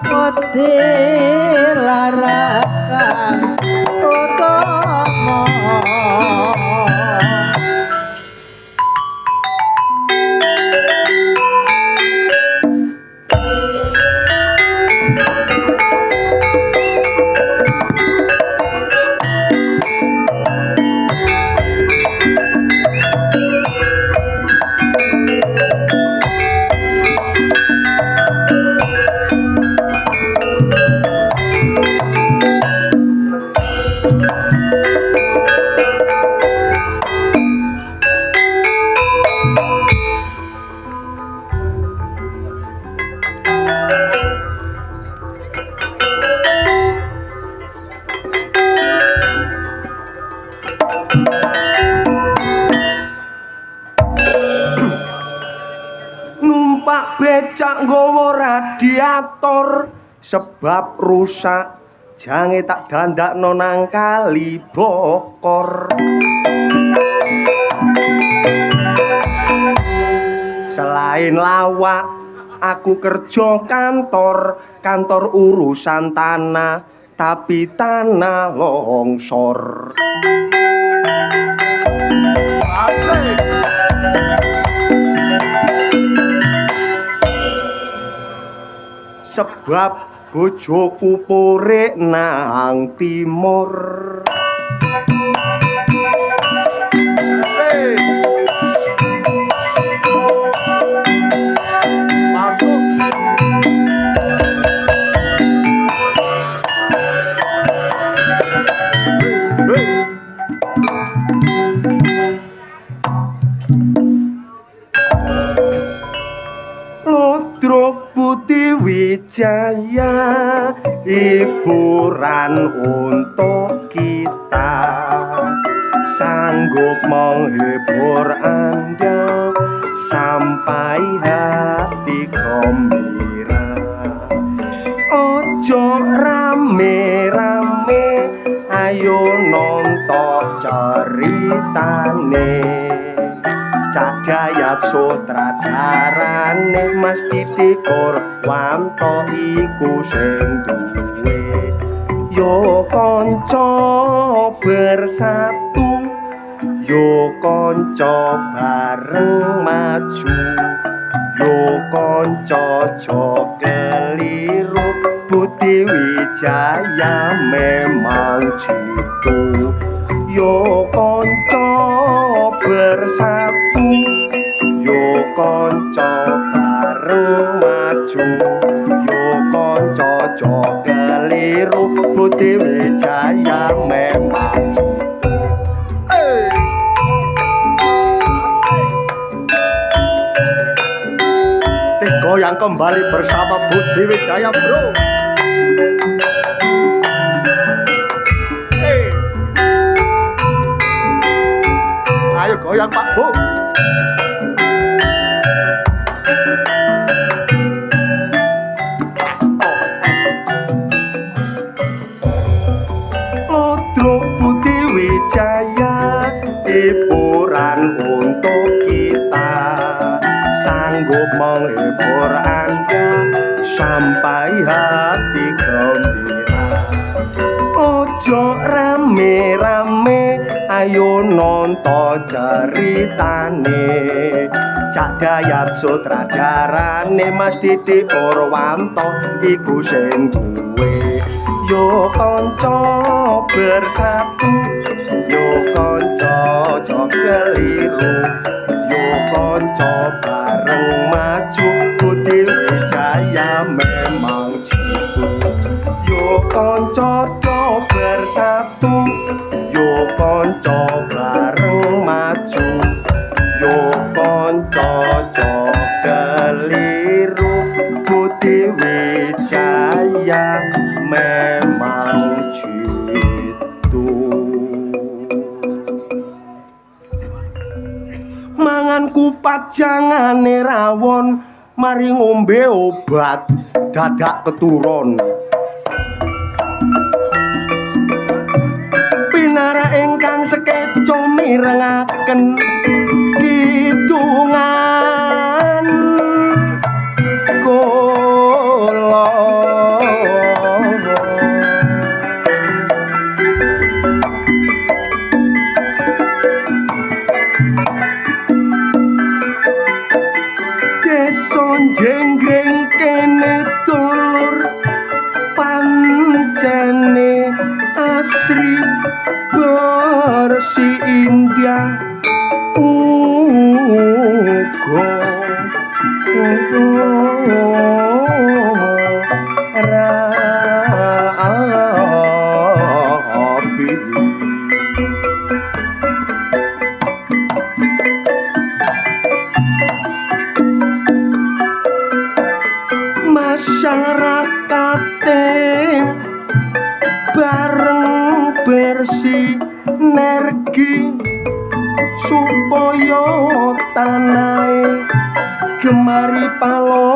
Wedi laras kang utama becak nggawa radiator sebab rusak jange tak dandakno nang kali bokor selain lawak aku kerja kantor urusan tanah tapi tanah longsor asik sebab bojoku purek nang timur masuk Lodrok Putih Wijaya hiburan untuk kita sanggup menghibur Anda sampai hati gembira ojo rame-rame ayo nonton ceritane Cak Dayat sutradarane Mas Didi Purwanto iku sing duwe yo kanca bersatu yo kanca bareng maju yo kanca aja keliru Budi Wijaya memang jitu yo kanca bersatu yo kanca bareng maju yo kanca aja keliru Budi Wijaya memang goyang kembali bersama Budi Wijaya bro ayo goyang Pak Bu Lodrok Putih Wijaya hiburan untuk kita sanggup menghibur Anda sampai hati gembira ojo rame-rame ayo nonton ceritane Cak Dayat sutradarane Mas Didi Purwanto iku sing duwe yo kanca bersatu yo kanca aja keliru yo kanca bareng maju Budi Wijaya memang jitu yo kanca bersatu yo kanca bareng maju yo kanca aja keliru Budi Wijaya memang jitu mangan kupat jangane rawon mari ngombe obat dadak keturun pinara ingkang sekeco mirengaken kidungan kula mugi supaya tanahe gemari paloji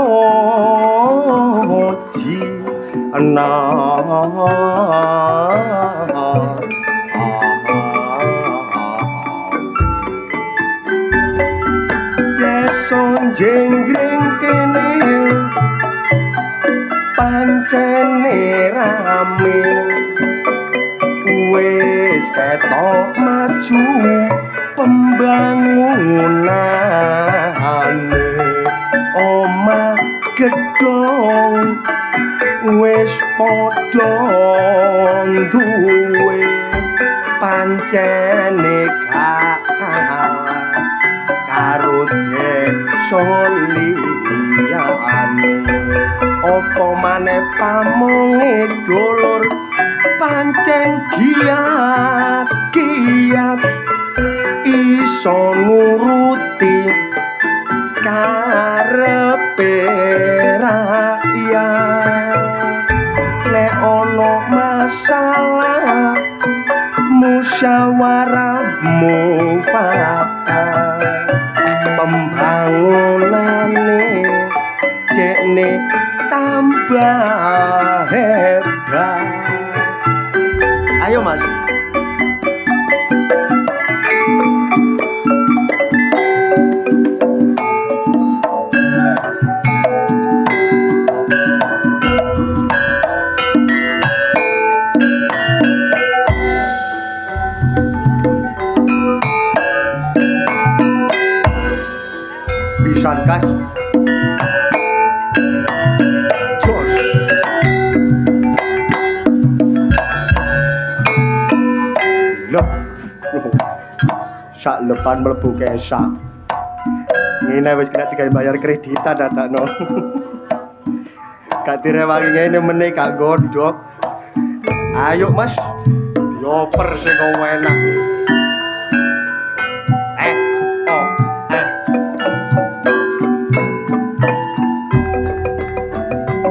desa jenggring kene pancene rame wis ketok maju pembangunane omah gedhong wis padha duwe pancene gak kalah karo desa liyane apa maneh pamonge dulur pancen giat-giat iso nuruti karepe rakyat nek ana masalah musyawarah mufakat pembangunane jekne tambah hebat ayo mas pisan kas jos lep sak lepan mlebu kesak ngene wis kena digawe bayar kreditan datakno gak direwangi ngene meneh gak godhok ayo mas dioper sing enak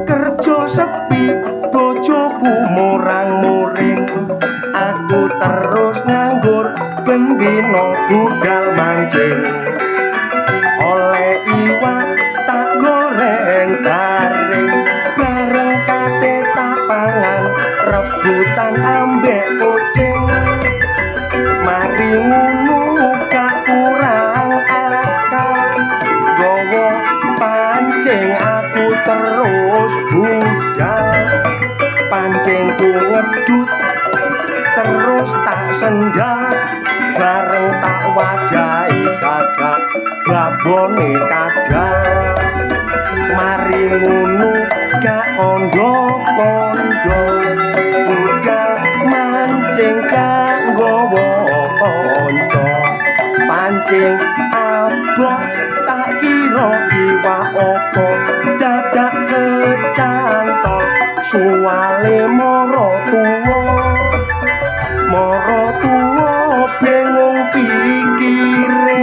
kerja sepi bojoku murang-muring aku terus nganggur bendino budal mancing oleh iwak tak goreng garing bareng kate tak pangan rebutan ambek kucing mari ngono gak kurang akal gowo pancing aku terus budal pancingku ngedut terus tak sendal bareng tak wadahi gagak babone kadal mari ngono gak kondo-kondo budal mancing gak nggawa kanca pancing abot tak kira iwak apa dadak kecantol suwale mara tuwa bingung pikire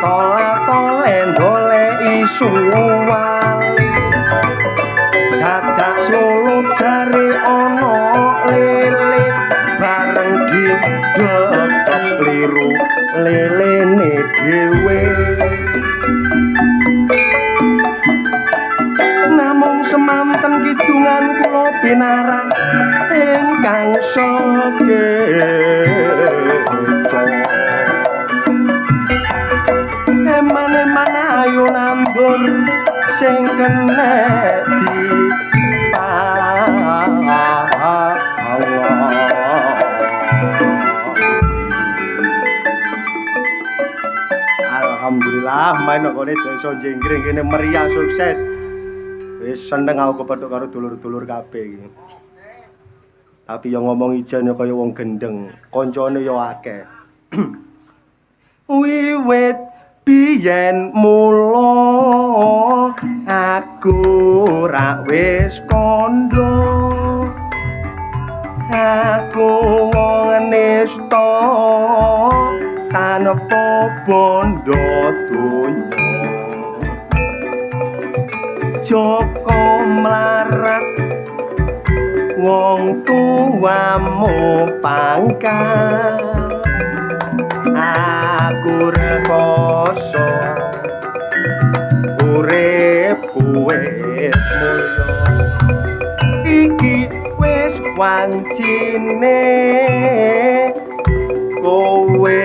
tola-tolen goleki suwale dadak solo jare ana lele bareng digegek kliru lelene dhewe namung semanten kidungan kula binarak ingkang sekeco eman-eman ayo nandur sing kenek alhamdulillah main nggone desa jenggring kene meriah sukses wis seneng aku kepethuk karo dulur-dulur kabeh iki tapi yang ngomong ijen ya kaya wong gendeng kancane ya akeh wiwit biyen mula aku ra wis kandha aku wong nista tanpa bondo donya Joko mlarat wong tuamu pangkat wancine kowe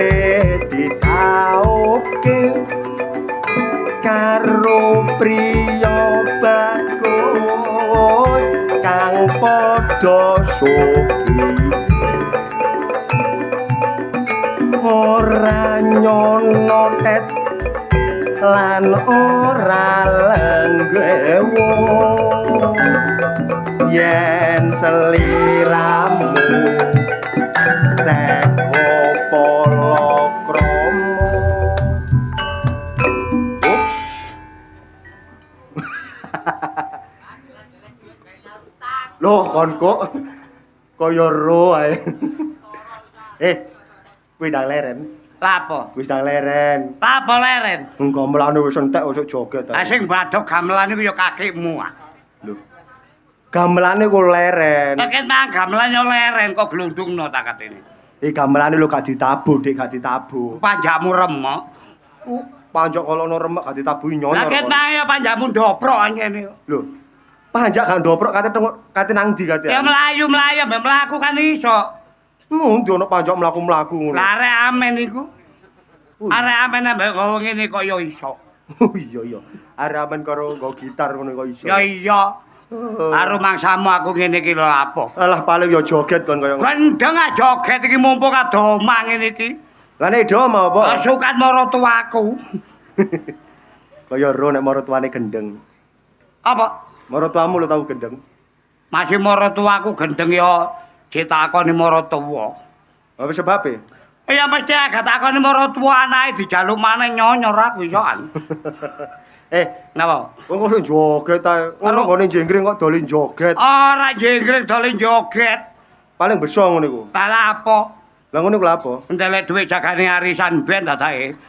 ditauke karo priya bagus kang padha sugih ora nyonotet lan ora lenggewo yen seliramu teko palakrama loh kon kok kaya ro ae kuwi ndang leren Lapo? wis ndang leren Lapo leren? engko mlane wis entek wis joget Ah sing badhok gamelan iku ya kakekmu ah. lho gamelane ku leren Nek nang gamelan yo leren kok glundungno tak katene. gamelane lho gak ditabuh dik gak ditabuh Panjakmu remuk. panjak kalono remek gak ditabuhi nyonyor Lah ket nang ya panjakmu doprok ngene. lho panjak gak ndoprok kate nang ndi kate Ya mlayu-mlayu mbek mlaku kan iso. Ndi ana panjak mlaku-mlaku ngono. Lah arek amen iku. Arek amen ambek kowe ngene kok ya iso. Oh iya. Arek amen karo nggo gitar ngono kok iso. Ya iya. Karo mangsamu aku ngene iki lho apa? Alah paling ya joget kon kaya. Gendeng ah joget iki mumpung adomang ngene iki. Lah nek do mau apa? Sukan marang tuaku. Kaya ro nek marang tuane gendeng. Apa? Marang tuamu lho tau gendeng. Masih marang tuaku gendeng ya ditakoni marang tuwa. Apa sebabe? Ya mesti agak takoni marang tuwa anake dijaluk maneh nyonyor aku isoan. Napa? Wong kok joget ta. Ono ngene jenggreng kok dolen joget. Ora jenggreng dolen joget. Paling beso ngono iku. Lah apa? Lah ngono ku lha apa? Entelek dhuwit jagane arisan ben dadake.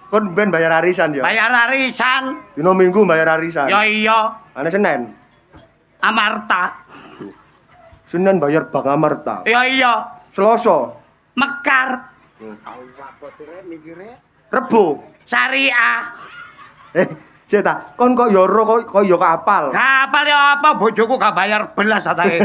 Kon ben bayar arisan ya. Bayar arisan. Dino Minggu bayar arisan. Ya iya. Ane Senin. Amarta. Senin bayar Bank Amarta. Ya iya. Selasa Mekar. Rebo. Syariah. Ceta, kon kok ya ro kok ya kapal. Kapal ya apa bojoku gak bayar belas dadake.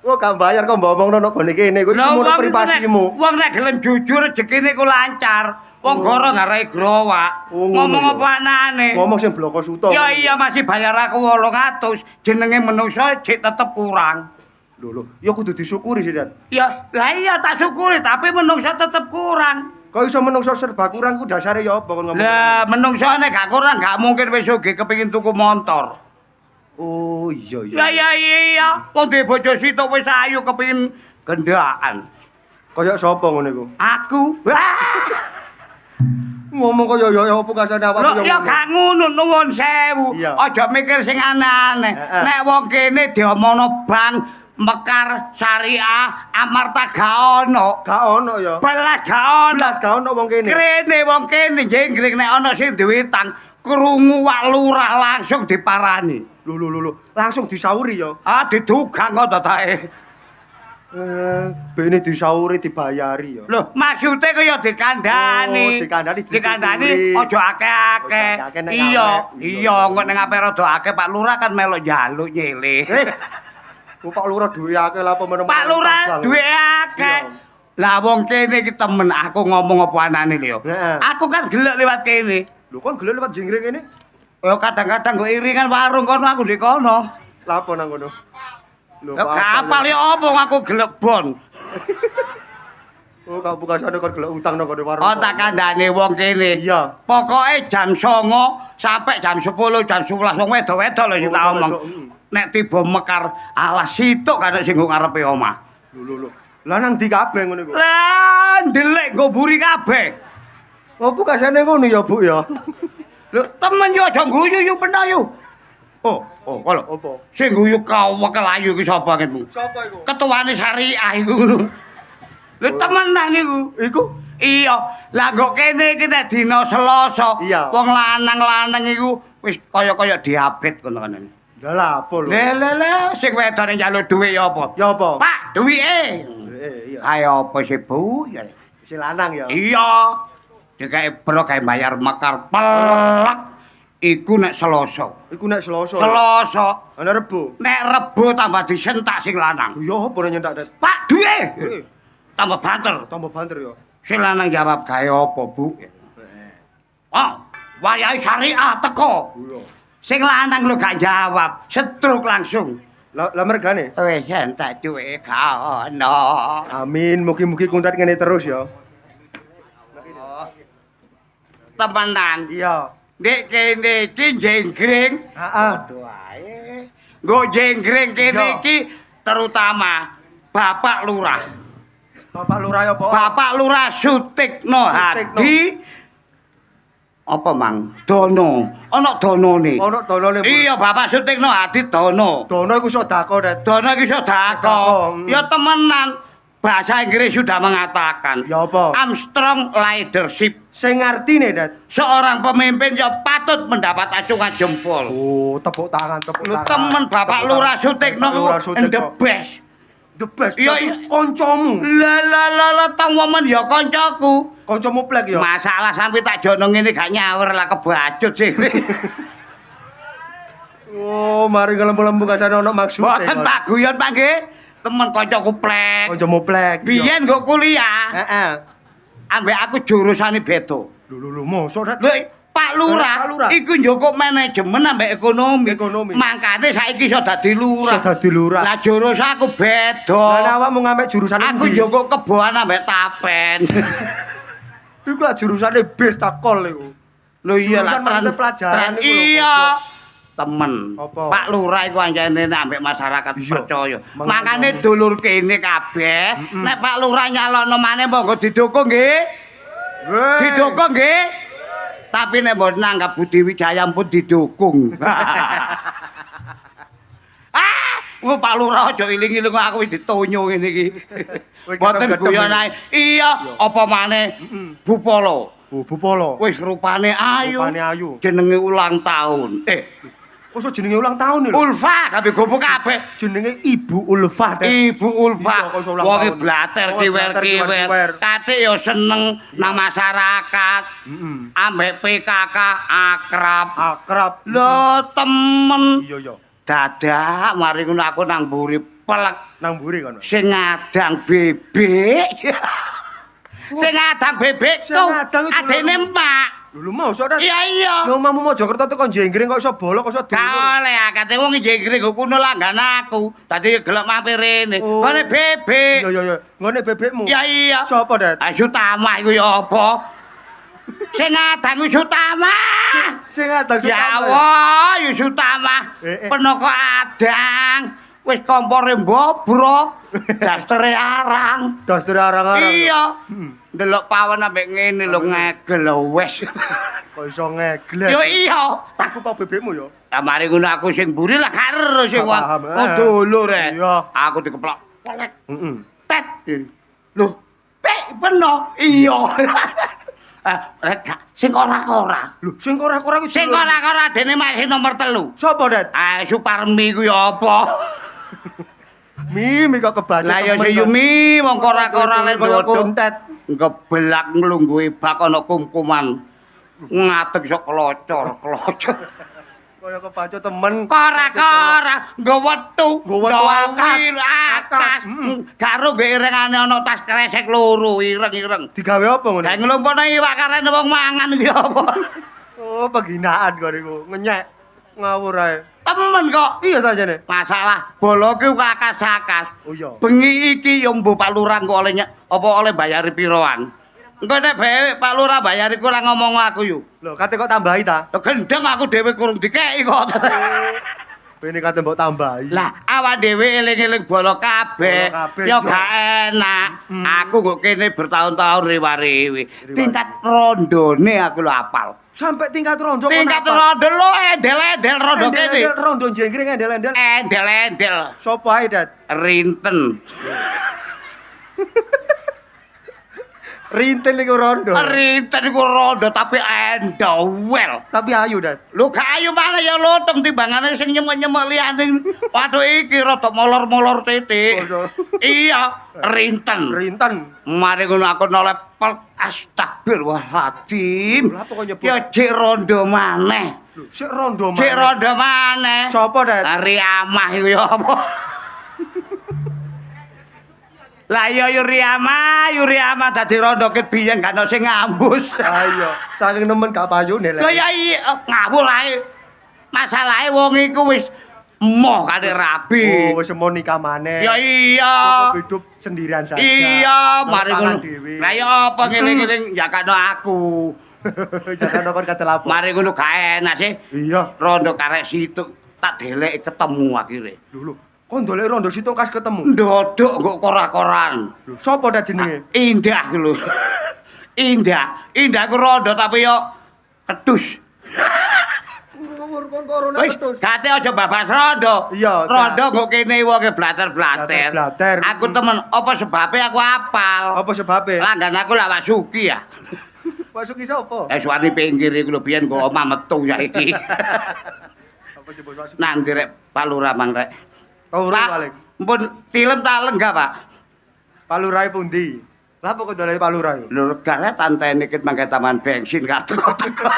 Oh, gak bayar kok ngomongno nek gone kene kuwi menurut privasimu. Wong nek gelem jujur rezekine ku lancar. Wong goro ngarai growak. Ngomong apa anane? Ngomong sing bloko suto. Ya iya masih bayar aku 800. Jenenge manusa jek tetep kurang. Lho, ya kudu disyukuri sih, Dat. Ya, lah iya tak syukuri tapi menungsa tetep kurang. Kok iso menungso serba kurang ku dasare ya apa kon ngomong? Lah menungsa nek gak kurang gak mungkin wis sugih kepengin tuku motor. Oh iya. Ya iya. Wong duwe bojo sitok wis ayu kepengin gendaan. Kayak sapa ngono iku? Aku. Ngomong kaya ya apa kasane awakmu ya gak ngono nuwun sewu. Aja mikir sing aneh-aneh. Nek wong kene diomongno bank Mekar Syariah Amarta gak ono. Gak ono ya. Belas gak ono wong kene. Krene wong kene jenggreng nek ono sing duwe utang krungu wak lurah langsung diparani. Lho. Langsung disauri ya. Ah didugang kok tatake. Bene disauri dibayari ya. Lho, maksude kaya dikandani. Dikandani aja akeh-akeh. Iya, kok ning ape rada akeh Pak Lurah kan melok njaluk nyilih. Pak Lurah duwe akeh lha apa meneng. Pak Lurah duwe akeh. Lah wong kene iki temen aku ngomong apa anane lho. Aku kan gelek liwat kene. Lho kon gelek liwat jenggreng kene? Ya kadang-kadang kok iringan warung kono aku di kono. Lah apa nang kono? Lho kapal ya apa aku gelek bon. Oh, kamu kasane kon gelek utang nang kono warung. Oh tak kandhane wong kene. Iya. Pokoke jam 09.00 sampai jam 10 jam 11 wong wedo-wedo lho sing tak omong. Nek tiba Mekar alas situk kan sing ngarepe omah. Lho. Lah nang ndi kabeh ngono iku? Lah ndelik nggo mburi kabeh. Opo kasane ngono ya, Bu ya? Lho temen yo aja guyu yo penayu. Oh, kalau apa? Sing guyu kau kelayu iki sapa ketmu? Sapa iku? Ketuane Syariah iku. Lho temenan iku. Iku? Iya, lah kok kene iki nek dina Selasa, wong lanang-lanang iku wis kaya-kaya diabet ngono kan. Lah apa lho? Lha sing wedane njaluk dhuwit ya apa? Ya apa? Pak, duwike. Iya. Kaya apa sih, Bu? Si lanang ya. Iya. Dikae bro kae bayar Mekar pelak. Iku nek Selasa. Iku nek Selasa. Selasa. Ana Rebo. Nek Rebo tambah disentak sing lanang. Ya apa nek nyentak Det? Pak duwe. Tambah banter. Tambah banter ya. Sing lanang jawab gawe apa, Bu? Oh, wayahe syariah teko. Iya. Sing lanang lho gak jawab, setruk langsung. Lah mergane. Wis entek duwe gak ono. Amin, mugi-mugi kontrak ngene terus ya. Temenan. Iya. Nek kene iki jenggreng. Heeh. Aduh ae. Nggo jenggreng kene iki terutama Bapak Lurah. Bapak Lurah apa? Bapak Lurah Sutikno Hadi. Apa Mang? Dono. Ana donone. Ana donone. Iya, Bapak Sutikno Hadi dono. Dono iku sedekah Det. Dono iki sedekah. Ya temenan. Bahasa Inggris sudah mengatakan. Ya apa? Armstrong leadership. Sing ngartine Det. Seorang pemimpin ya patut mendapat acungan jempol. Oh, tepuk tangan, tepuk Lu tangan. temen Bapak Lurah Sutikno Bapak Lurah ku Sutikno. the best. The best. Iya, Dadi iya. Kancamu. Lah tang momen ya kancaku. Kancamu plek ya. Masalah sampai tak jono ngene gak nyawer lah kebacut sih. Oh, mari kelembu-lembu kasane ana maksude. Boten Pak guyon Pak nggih. Temen kancaku plek. Kancamu plek. Biyen nggo kuliah. Heeh. Ambek aku jurusane beda. Lho mosok Det. Lho Pak Lurah, Pak Lurah. iku njukuk manajemen ambek ekonomi. Ekonomi. Makane saiki iso dadi lurah. Iso dadi lurah. Lah jurus aku beda. Lah awakmu ngambil jurusan Aku njukuk keboan ambek tapen. Iku lah jurusane bis takol iku. Lho iya lah Jurusan mata pelajaran iku lho, Iya. Temen. Apa? Pak Lurah iku anjane ambek masyarakat Iya. percaya. Makane dulur kene kabeh, nek Pak Lurah nyalonno maneh monggo didukung nggih. Didukung nggih. Tapi nek mbok nanggap Budi Wijaya pun didukung. Wong Pak Lurah aja iling-iling aku wis ditonyo ngene iki. Boten guyon ae. Iya, apa maneh Bu Polo. Oh, Bu Polo. Wis rupane ayu. Rupane ayu. Jenenge ulang tahun. Kok jenenge ulang tahun lho? Ulfa kabeh gopo kabeh. Jenenge Ibu Ulfa Det. Ibu Ulfa. Iya, kok iso ulang Wong tahun. blater Oh, kiwer-kiwer. kiwer-kiwer. Kate ya seneng nang masyarakat. Ambek PKK akrab. Akrab. Lho temen. Iya. Dadak mari ngono aku nang mburi pelek. Nang mburi kono. Sing ngadang bebek. Sing ngadang bebek Sing ku ngadang itu adene Mak. Lho mosok Det. Iya. Lho mamu Mojokerto tekan jenggreng kok iso bolok kok iso dulur. Gak oleh akate wong jenggreng go kuno langgan aku. Dadi gelem mampir rene. Oh. Kone bebek. Iya. Ngene bebekmu. Iya. Sapa Det? Ayu Tama iku ya apa? Sing ngadang Sutama. Sing ngadang Ya Sutama. Allah, ya Sutama. Eh. Penoko adang. Wis kompore mbobrok. Dastere arang. Dasar arang-arang. Iya. Delok pawon ambek ngene lho ngegel wes. Kok iso ngegles. Yo iya. Aku pak bebekmu yo. Lah mari ngono aku sing mburi lah gak ero sing Gak paham, dulur Iya. Aku dikeplok. Pelek. Heeh. Tet. Lho, pek peno. Iya. Sing ora-ora. Lho, sing ora-ora ku Sing ora-ora dene masih nomor 3. Sapa Det? Suparmi ku ya apa? Mimi kok kebaca. Lah ya si Yumi wong ora-ora len kaya godhong. kontet. Ngebelak nglungguhi bak ana kumkuman. Ngadeg sok kelocor. Kaya kebaca temen. Kora-kora nggo wetu. Nggo wetu akad. Akas. Karo nggo irengane ana tas kresek loro ireng-ireng. Digawe apa ngono? Lah nglumpuhno iwak karene wong mangan iki apa? Oh, penghinaan kok niku. Ngenyek. Ngawur ae. Temen kok. Iya ta jane. Masalah bola ki akas-akas. Oh iya. Bengi iki yo mbok Pak Lurah kok oleh bayari piroan. Engko nek bae Pak Lurah bayari ku ora ngomong aku yo. Lho, kate kok tambahi ta? Lho gendeng aku dhewe kurang dikeki kok. Bene kate mbok tambahi. Lah awak dhewe eling-eling bola kabeh. Bola kabeh, Yo yo. gak enak. Aku kok kene bertahun-tahun rewa-rewi. Tingkat rondone aku lho apal. Sampai tingkat rondo kok Tingkat napa? rondo lho endel-endel rondo kene. Endel-endel rondo jenggreng endel-endel. Endel-endel. Sopo ae, Dat? Rinten. Rinten iku rondo. Rinten iku rondo tapi endowel. Tapi ayu, Dat. Lho gak ayu mana ya lotong timbangane sing nyemek-nyemek liyane. Waduh iki rada molor-molor titik. Iya, rinten. Rinten. Mari ngono aku noleh astagfirullahaladzim. Lha apa kok nyebut? Ya jek rondo maneh. Lho, sik rondo maneh. Jek rondo maneh. Sopo, Dat? Ari amah iku ya apa? Lah iya Yuri Ama dadi rondo ket biyen gak ono sing ngambus. Ayo, saking nemen gak payune Lah ya iya ngawul ae. Masalahe wong iku wis emoh kate rabi. Oh, wis mau nikah maneh. Ya iya. Cukup hidup sendirian saja. Iya, mari Tangan ngono. dhewe. Lah ya apa ngeling-eling ya kan aku. Jangan nokon kate lapo. Mari ngono gak enak sih. Iya. Rondo karek situ tak delek ketemu akhire. Lho, kok ndolek rondo situ kas ketemu. Ndodok kok kora-koran. Lho, sapa dak jenenge? Indah ku lho. Indah ku rondo tapi yo kedus. Ngomor kon corona Wis, gate aja babas rondo. Iya, rondo kok kene wonge blater-blater. Blater. Aku temen apa sebabe aku apal. Apa sebabe? Langgan aku lak Wasuki ya. Masuki sapa? Suwani pinggir iku lho biyen go omah metu saiki. Apa jebul Masuki? Nang direk Palura mang rek. Ora paling. Mpun tilem tak lenggah, Pak. Palurai pundi? Lah apa kok ndolek palurai? Lho regane tantene ket mangke taman bensin gak teko-teko.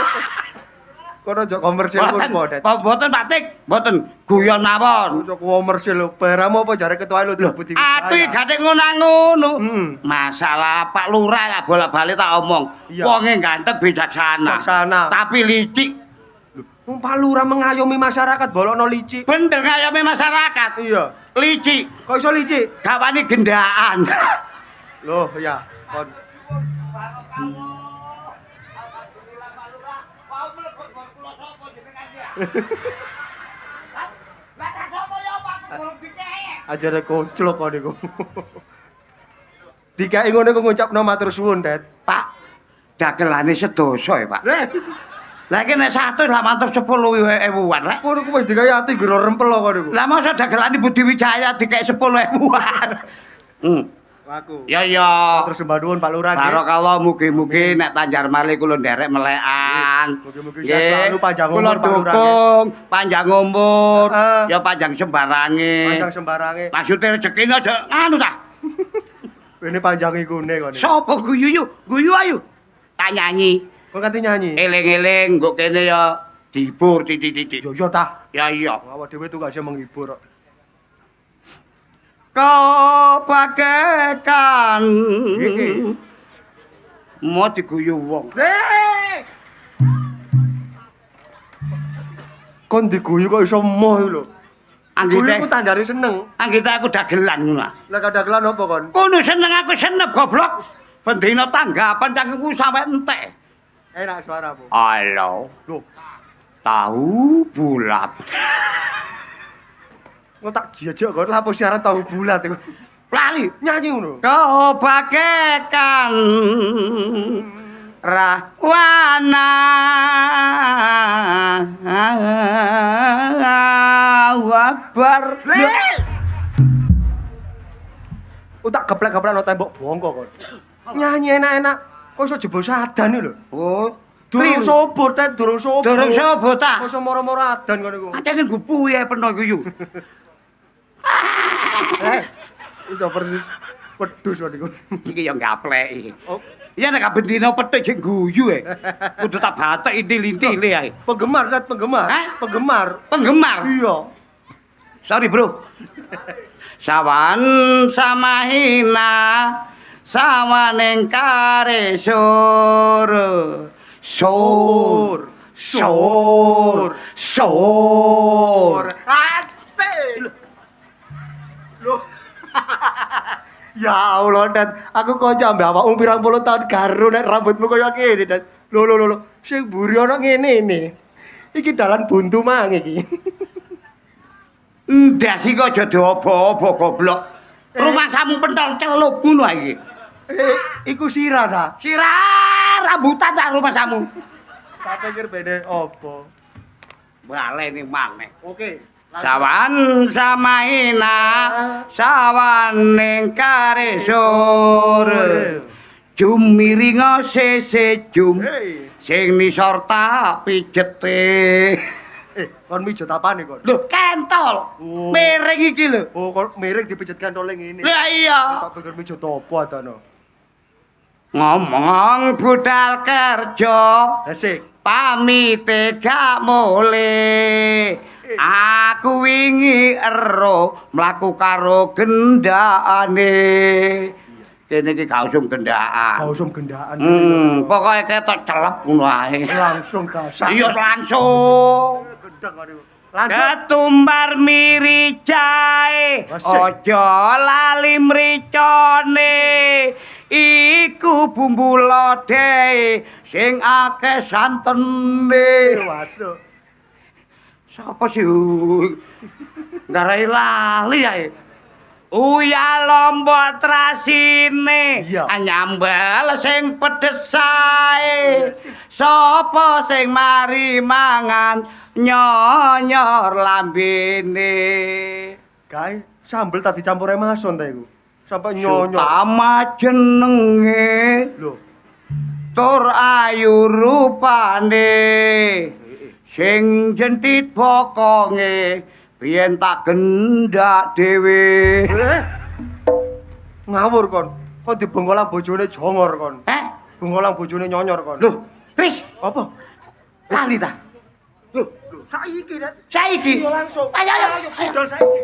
Kono aja komersil pun podet. Mboten Pak Tik, mboten guyon mawon. Ojo komersil lho. Bayarmu apa jare ketua lho dibuti. Atuh gak ngono-ngono. Hmm. Masalah Pak Lurah lah bola-bali tak omong. Iya. Wonge ganteng bijaksana. Bijaksana. Tapi licik. Wong Pak Lurah mengayomi masyarakat bolokno licik. Bener ngayomi masyarakat. Iya. Licik. Kok iso licik? Gak wani gendaan. Loh, ya. Kon. Ajare koclok kok niku. Dikai ngono kok ngucapno matur suwun, Det. Pak, dagelane sedoso ya, Pak. Lah iki nek 100 lah mantep 10.000-an rek. Kono ku wis dikai ati gero rempel kok niku. Lah masa dagelane Budi Wijaya dikek 10.000-an. Aku. Ya ya. Terus sembah nuwun Pak Lurah nggih. Barakallah mugi-mugi nek Tanjar Mali kula nderek melekan. Mugi-mugi selalu panjang umur Kula Pak Lurah. dukung panjang umur, Heeh. ya panjang sembarange. Panjang sembarange. Maksudnya rezekine aja anu ta. Ini panjang ikune kok niku. Sopo guyu yu? Guyu ayo. Tak nyanyi. Kok kanthi nyanyi? Eling-eling nggo kene ya dihibur titik-titik. Yo yo ta. Ya iya. Awak dhewe tugasnya menghibur kok. Kau bagaikan Iki. mau diguyu wong. Kon diguyu kok iso moh lho. Guyu ku tandane seneng. Anggita aku dagelan ngono. Lah kadagelan apa kon? Kono seneng aku senep goblok. Bendina tanggapan cangkemku sampe entek. Enak suaramu. Halo. Loh, Tahu bulat. kok tak jejak kok lapo siaran tahu bulat iku. Lali. Nyanyi ngono. Kau bagaikan rahwana wabar. Tak geplek-geplek nang tembok bongko kon. Nyanyi enak-enak. Kok iso jebol sadan lho. Oh, Durung sobor, Tet, durung sobor. durung sobo ta? Kok iso moro-moro adan kon niku. Atene gupu ya peno guyu. Iso persis wedhus kon niku. Iki ya gaplek iki. Oh, Ya nek bendina petik sing guyu kudu tak batek intil-intile ae. penggemar, Tet, penggemar. Hah? Penggemar. Penggemar. Iya. Sorry, Bro. Sawan samahina sawaning kare sur. Sur. Sur. Sur. Asik. Loh. Ya Allah, Tet. Aku kanca ambek awakmu pirang puluh tahun karo nek rambutmu kaya kene, Tet. Lho. Sing mburi ana ngene ne. Iki dalan buntu mang iki. Ndas iki aja diobo-obo goblok. Rumah samu pentol celup ngono iki. Iku sirah ta? Sirah rambutan ta rumah samu. Tak pikir bene opo. Baleni maneh. Oke. Sawan samaina sawan ning kare sur Jum miringa sese jum. Hei. Sing nisor tak pijete. Kon mijet apane kon? Lho, kentol. Oh. Miring iki lho. Oh, kon miring dipijet kantole ngene. Lah iya. Tak pikir mijet apa adano. Ngomong budal kerja. Asik. Pamite gak mule. Aku wingi ero mlaku karo gendakane. Kene iki gak usum gendaan. Kausum gendaan. Pokoke ketok celep ngono ae. Langsung gasak. Iya langsung. Gendang aduh. Lanjut. Ketumbar miricae, Asik. ojo lali mricone. Iku bumbu lodeh sing akeh santene. Masuk. Sapa sih? Ndarai lali ae. Uya lombok trasine Iya. nyambel sing pedes sae. Sapa sing mari mangan nyonyor lambene. Kae sambel tadi campur mason ta iku. Sampai nyonyor. Utama jenenge Lho, tur ayu rupane. Sing jentit bokonge biyen tak gendak dhewe. ngawur kon. Kok dibengkolang bojone jongor kon. Bengkolang bojone nyonyor kon. Lho, wis Apa? lali ta? Lho, saiki Ret. Saiki. Iya langsung. Ayo ayo ayo. Budal saiki.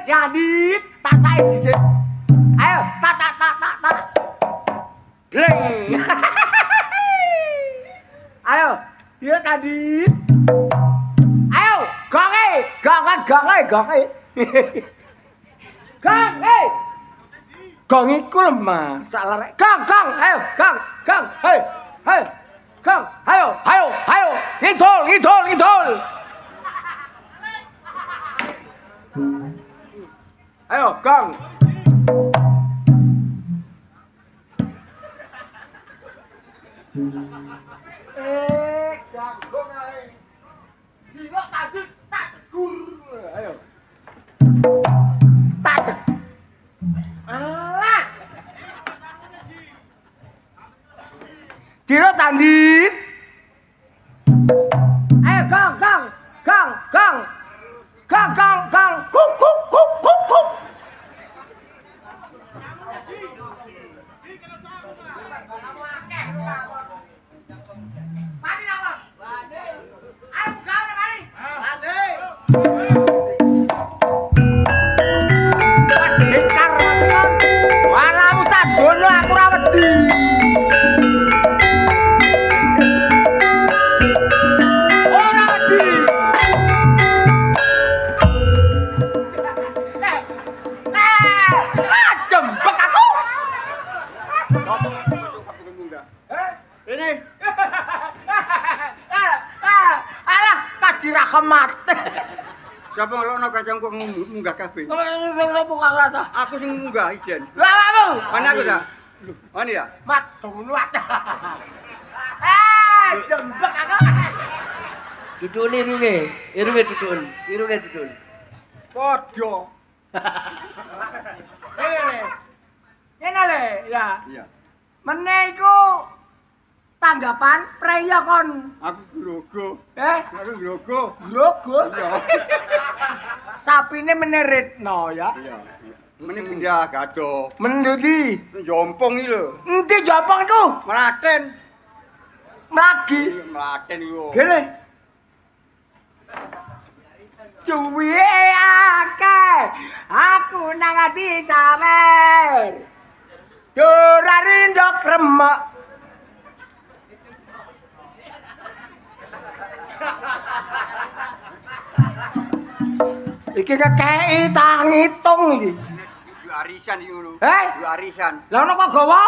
Diadit, tak sae dhisik. Ayo, tak. Gleng. Ayo, dia Kadit. Ayo, gonge. Gong, Gong iku lemah, salah rek. Gong, ayo, gong. Hei. Gong, ayo. Ngidul. Ayo, Gong. Ganggung ae. Dina tadi tak tegur. Ayo. Tak cek. Alah. Dina tandit. Ayo, Gong. Kuk. Mari lawan. Ayo buka mari. Dekar mas. Walamu sadono aku ra wedi. Ora wedi. Jembek aku. Ini Alah, kaji rahmat. Siapa ngelokno kacangku munggah kabeh? Buka rata. Aku sing munggah ijen. Lah kamu. Mana aku dah? Mana ya? Mat dunut. Jembek aku. Dudun irunge dudun. Podo. Ngene le, ya. Iya. Meneh iku tanggapan preya kon. Aku grogo. Aku grogo. Grogo. Iya. Sapine meneritno ya. Iya. Mene pindah gado. Menduti. Jompong iki lho. Endi jopong iku? Melaten. Mlagi. Melaten iku. Gene. Duwe akeh. Aku nang ati sawer. Durarindo kremek. Iki kekei tak ngitung iki. Duwe arisan iki ngono. Duwe arisan. Lah ono kok gawa?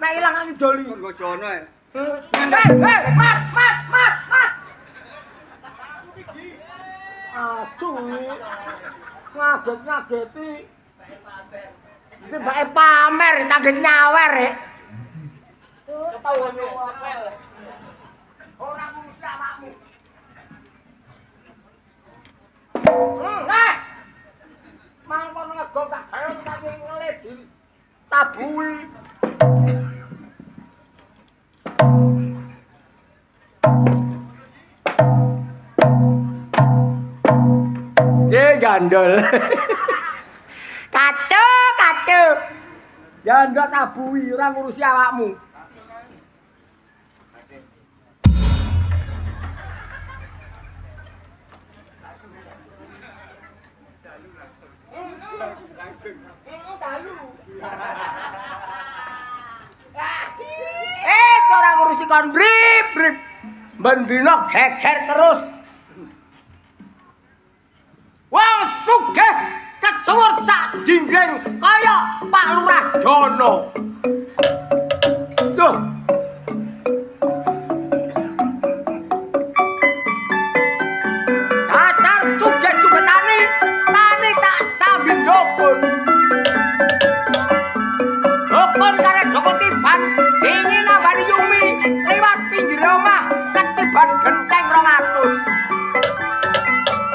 Nek ilang idoli. Kok nggo jono e. Mat. Asu. Ngaget-ngageti. Iki mbake pamer tanggen nyawer rek. Ora ngurusi awakmu. Nah. Mangkon ngego tak gawe tak ngeledi. Tabui. Gandol. Kacu. Jandol tabui ora ngurusi awakmu. Ora ngurusi kon brip. Bendina geger terus. Wong sugih kesuwur sak jinggring kaya Pak Lurah Dono. Duh. Dasar sugih tani tak sambil dukun. Dukun kare dukun tiban dingin nambani Yumi liwat pinggir omah ketiban genteng 200.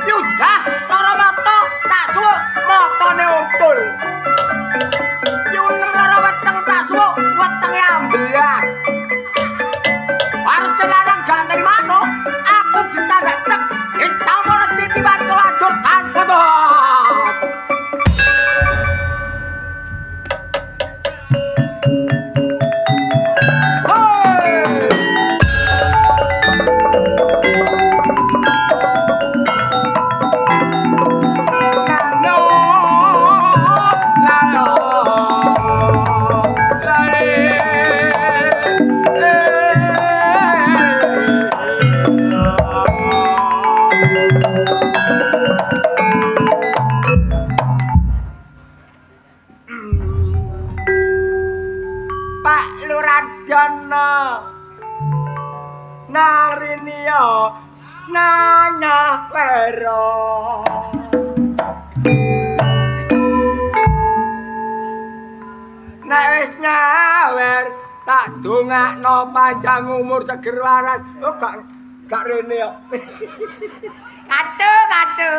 Yujah loro moto tak suwuk motone untul. Yunem loro weteng tak suwuk wetenge amblas. Arep lanang ganten mano aku ditandek tek isa mono titiban kelajur tanpa top. Narinio nanya wero nek wis nyawer tak dongakno panjang umur seger waras. Oh gak rene kok. Kacu.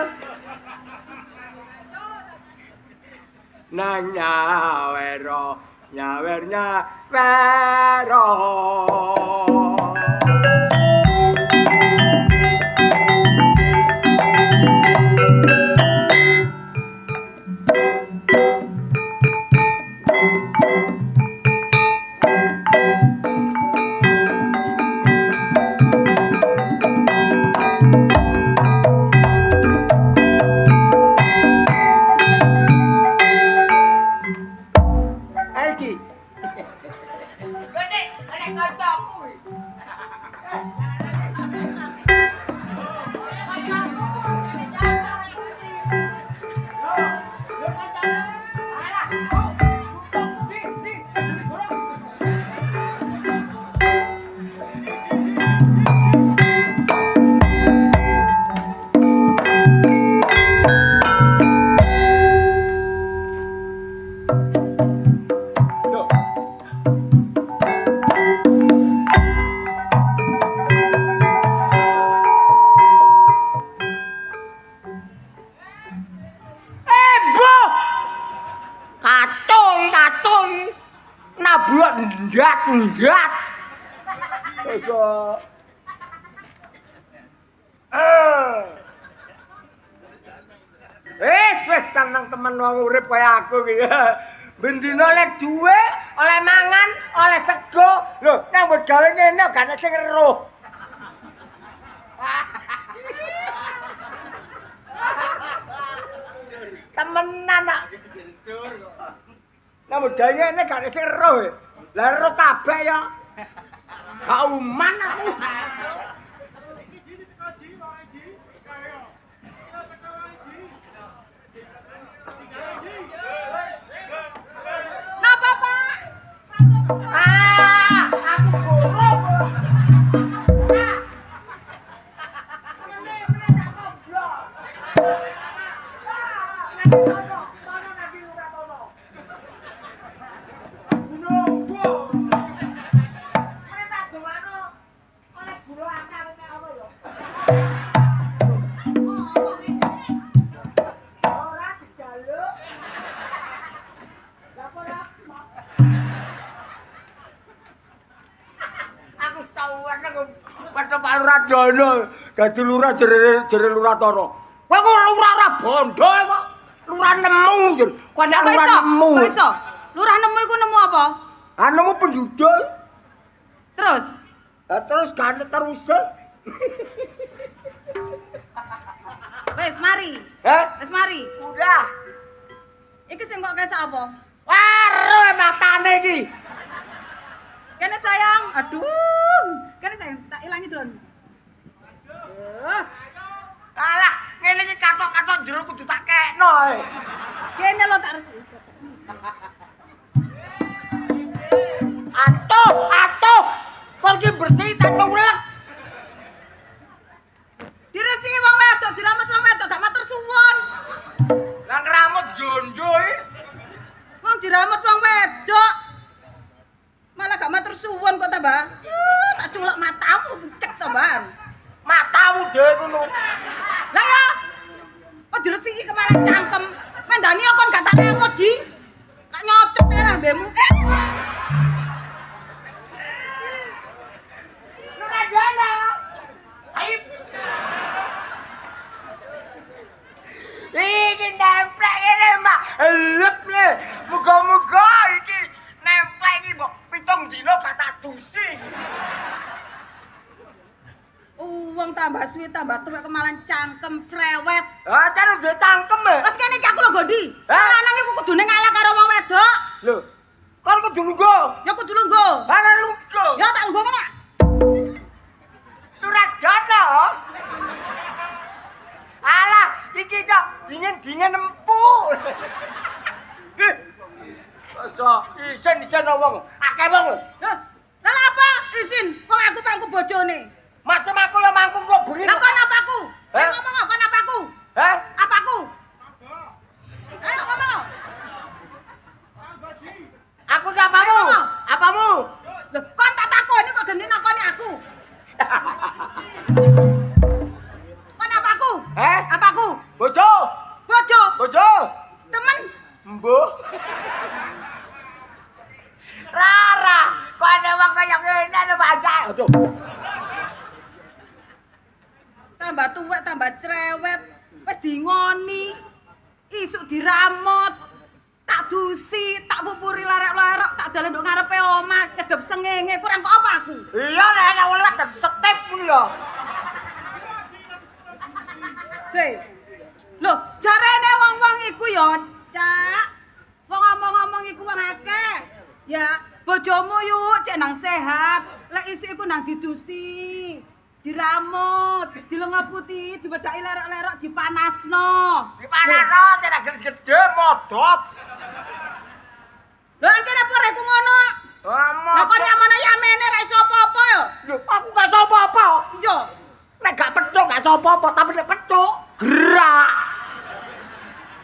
Nang nyawero nyawernya wero. Iki. Gede, ana kancaku. ndat. Iso. Wis tenang temen wong urip kaya aku iki. Bendina oleh duwe, oleh mangan, oleh sego. Lho, nyambut gawe ngene gak ana sing eruh. Temenan nak. Nyambut gawe ngene gak ana sing eruh. Lah eruh kabeh ya. Gak uman aku. Napa, Pak? Aku buruk. Radono dadi lurah jere lurah Tono. Kowe kok lurah ora bondo kok. Lurah nemu jur. Kok nek lurah nemu. Kok iso? Lurah nemu iku nemu apa? Ah nemu penduduk. Terus? Lah terus gane terus. Wes mari. Heh? Wes mari. Udah. Iki sing kok kesek apa? Waro matane iki. Kene sayang. Aduh. Kene sayang tak ilangi dulu. Alah, ngene iki katok-katok jero kudu tak kekno. Kene lo tak resi. Atuh. Kok iki bersih tak ulek. Diresi wong wedok, diramet wong wedok gak matur suwun. Lah ngramut jonjo iki. Wong diramet wong wedok. Malah gak matur suwun kok tambah. Tak culak matamu cek tambahan. Matamu dhewe ngono. Lah ya. Kok diresiki kemarin cangkem. Mendani kok gak tak remot di. Kak nyocok tenan mbemu. Nurajana. Aib. Iki nemplek ngene, Mak. Elep le. Muga-muga iki nemplek iki mbok 7 dina gak tak dusi. Wong tambah suwi tambah tuwek kemalan cangkem cerewet. Ah, kan udah cangkem e. Wes kene iki aku lho Gondi. Hah? Lanang iku kudune ngalah karo wong wedok. Lho, kan kudu lungguh. Ya kudu lungguh. Ana lungguh. Ya tak lungguh kene. Nurajana. Alah, iki cok dingin-dingin empuk. Masa isin wong, akeh wong. Lah, lah apa izin? Wong aku pangku bojone. Macam aku ya mangkung kok bengi. Lah kon apaku? Hah? Ayo ngomong kon apaku? Hah? Apaku? Ayo ngomong. Aku ki apamu? Ayo. Apamu? Loh, kon tak takoni kok geni nakoni aku. Kon apaku? Hah? Apaku? Bojo. Bojo. Bojo. Temen. Mbuh. Rara, kok ada wong kaya ngene ana baca. Aduh. Tambah tuwek tambah cerewet. Wis dingoni. Isuk diramut. Tak dusi, tak pupuri larek-larek, tak dalan nduk ngarepe omah, kedep sengenge, kurang kok apa aku? Iya nek ana wong tak setep ngono ya. Se. Loh, jarene wong-wong iku ya, Cak. Wong ngomong-ngomong iku wong akeh. Ya, bojomu yuk cek nang sehat. Lek isuk iku nang didusi. Diramut, dilenga putih, diwedaki lerok-lerok, dipanasno. Dipanasno tenan gede modot. Lho ancene apa rek ngono? Lah kok nyamane yamene ra iso apa-apa ya? Lho, aku gak iso apa-apa. Iya. Nek gak petuk gak iso apa-apa, tapi nek petuk gerak.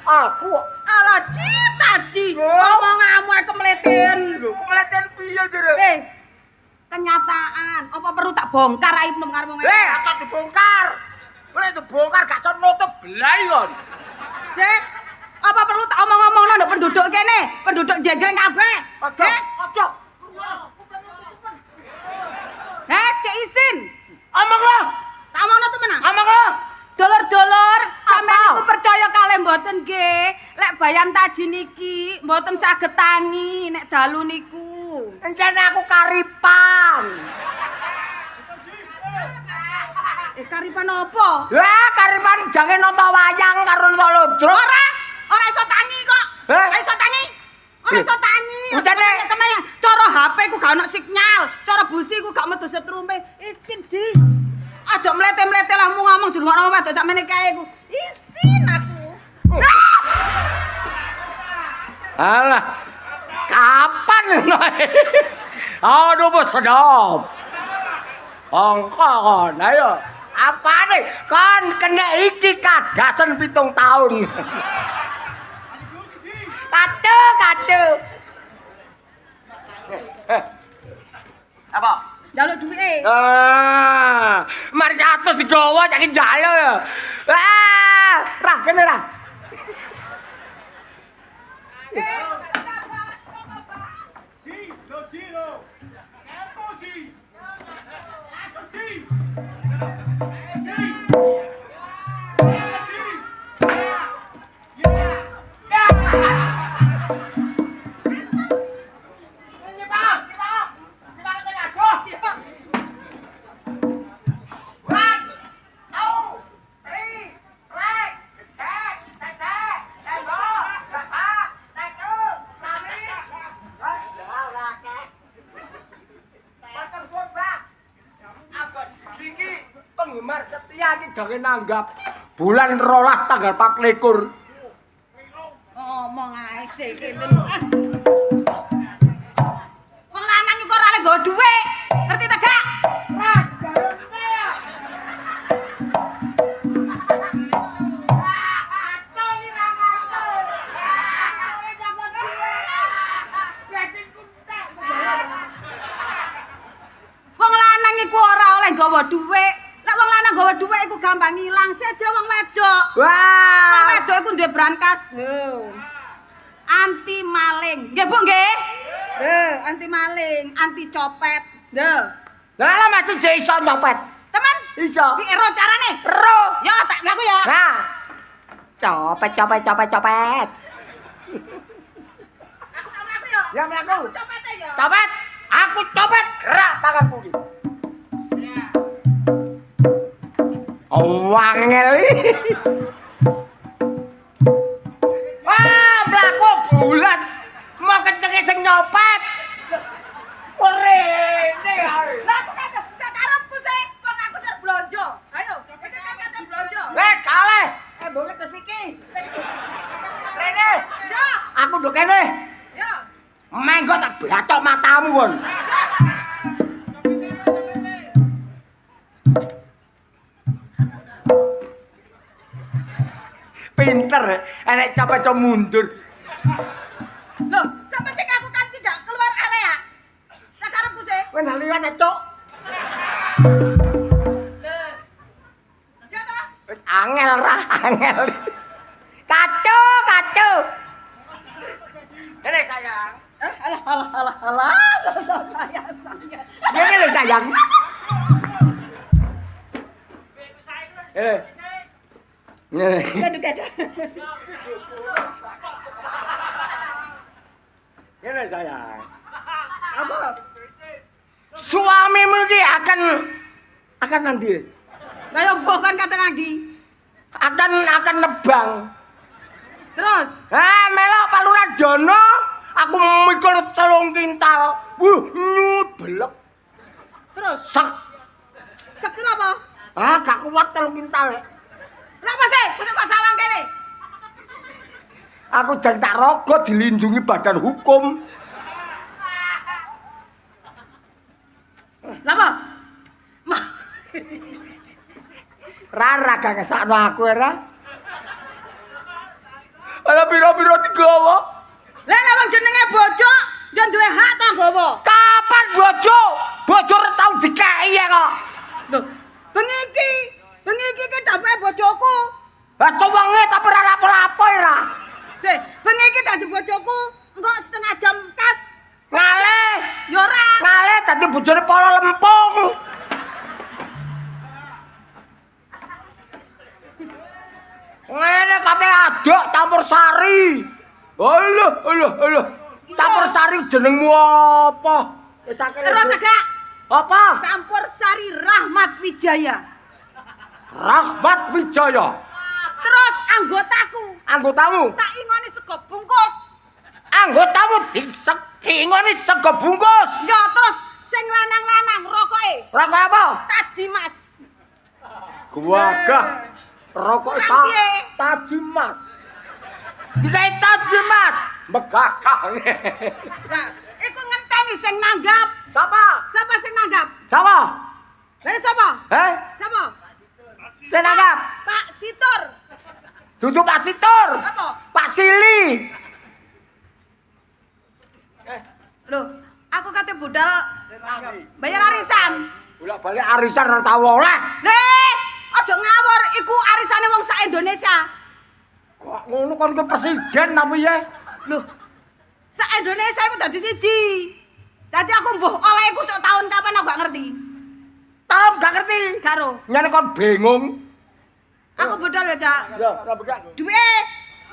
Aku Alah cita-ci. Omonganmu kemleten. lho kemleten piye jere? Kenyataan, apa perlu tak bongkar aibmu ngarep wong Aja dibongkar. Nek dibongkar gak iso nutup belai kon. Sik, apa perlu tak omong-omongno nduk penduduk kene? Penduduk jegreng kabeh. Aja, aja. cek isin. Omong lo. Tak omongno temenan. Omong lo. Dulur-dulur, sampeyan Apa? niku percaya kalih mboten nggih? Lek bayam taji niki mboten saged tangi nek dalu niku. Encene aku karipan. Karipan apa? Lah karipan jange nonton wayang karo nonton ludruk. Ora iso tangi kok. Heh? Ora iso tangi. Ora iso tangi. Encene Kemaya, cara HP ku gak ono sinyal, cara busi ku gak metu setrume. Isin di. Aja mlete-mlete lah mu ngomong jur ngono wedok sakmene kae ku. Isin aku. Alah. Kapan ngono? Aduh bos sedap. Ongkon, ayo. Apane? Kon kena iki kadasen 7 tahun. Kacu. Apa? Njaluk duwike. Mari atus digawa cak njaluk ya. Rah kene rah. Penggemar setia iki jangan nanggap bulan 12 tanggal 24. Ngomong ae sik kene. Wong lanang iku ora oleh nggo dhuwit. Ngerti ta gak? Wong lanang iku ora oleh nggawa dhuwit. Nek wong lanang nggawa dhuwit iku gampang ilang, seja wong wedok. Wong Wah. wedok iku duwe brankas. Anti maling. Nggih, Bu, nggih? Anti maling, anti copet. Lah mesti jek iso nyopet. Teman, Iso. piye ro carane? Ro. Ya tak mlaku ya. Nah. Copet. Aku tak mlaku ya. Ya mlaku. Copete ya. Copet. Aku copet gerak tanganku iki. Wangel iki. Wah, mlaku bulas. Mau kencenge sing nyopet. Rene ae. Lah aku kacau, sakarepku sih. Wong aku sing blonjo. Ayo, wis kan kate blonjo. Wes kaleh. Mbok terus iki. Rene. Ya, Aku nduk kene. ya. Mengko tak batok matamu kon. Pinter, enek coba mundur. Loh, sepenting aku kan tidak keluar area. Sakarepku sih. Wes liwat ya, Cuk. Ya toh? Wis angel ra, angel. Kacu. Ini sayang. Alah. Sayang. Ini lho sayang. Aduh kacau. Ini sayang. Apa? Suamimu iki akan nanti. Lah yo bukan kata lagi. Akan nebang. Terus, Melok paluran jono, aku mikul 3 kintal. Nyut belek. terus Sek. sekel apa? Gak kuat 3 kintal. Kenapa sih? Masa kok sawang kene? Aku jan tak rogo dilindungi badan hukum. Lah apa? Rara gak ngesakno aku era. Ala piro-piro digawa. Lah nek wong jenenge bojo, yo duwe hak ta nggawa. Kapan bojo? Bojo ora tau dikeki ya kok. Lho, bengi iki ki dape bojoku. Lah suwenge tapi ora lapo-lapo ora. Sih, bengi iki dadi bojoku, engko setengah jam kas. Ngalih. Yo ora. Ngalih dadi bojone polo lempung. kate aduk campur sari. Alah. Campur sari jenengmu apa? Wis akeh. Ero tegak. Apa? Campur sari Rahmat Wijaya. Rahmat Wijaya. Terus anggotaku Anggotamu. tak ingoni sego bungkus. Anggotamu ingoni sego bungkus. Ya terus sing lanang-lanang rokoke Rokok apa? Tajimas. Gagah. Rokok Kurang piye? Tajimas. Dikai Tajimas. Megagah. Lah, iku ngenteni sing nanggap. Sapa? Sapa sing nanggap? Sapa? Lah sapa? Heh? Sapa? Sing nanggap? Pak Situr. Dudu Pak Situr. Apa? Pak Sili. Loh, aku kate budal bayar arisan. Bolak-balik arisan ora tau oleh. Nih, aja ngawur, iku arisane wong sak Indonesia. Kok ngono kon ke presiden apa ya? Loh, sak Indonesia iku dadi siji. Dadi aku mbuh oleh iku sok tahun kapan aku gak ngerti. Tahun gak ngerti. Karo, Nyane kon bingung. aku budal ya, Cak. Ya, ora bekan. Duwe.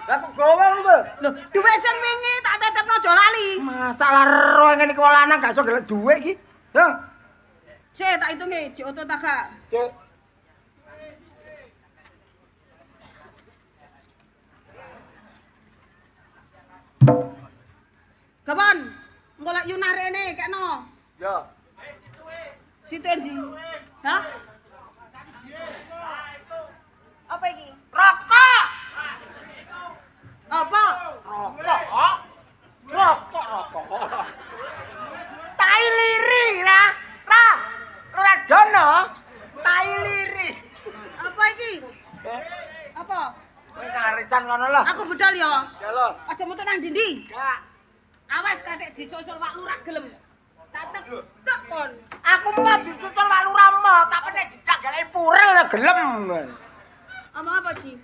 Lah kok gowong lho. Loh, duwe sing wingi tak tetepno aja lali. Masalah ro ngene iki lanang gak iso golek dhuwit iki. Hah? Cek tak hitunge, Cik Oto tak gak. Cek. Kapan? Engko lak yunah rene kekno. Ya. Situ endi? Hah? Apa iki? Rokok. Apa? Rokok. Tai liri lah. Ora dono. Tai liri. Apa iki? Apa? Kowe arisan ngono lho. Aku budal ya. Ya lho. Aja metu nang ndi-ndi. Gak. Awas kadek disusul Pak Lurah gelem. Tak tek kon. Aku mau disusul Pak Lurah mo, tapi nek jejak galek purel ya gelem. Ngomong apa, Ji?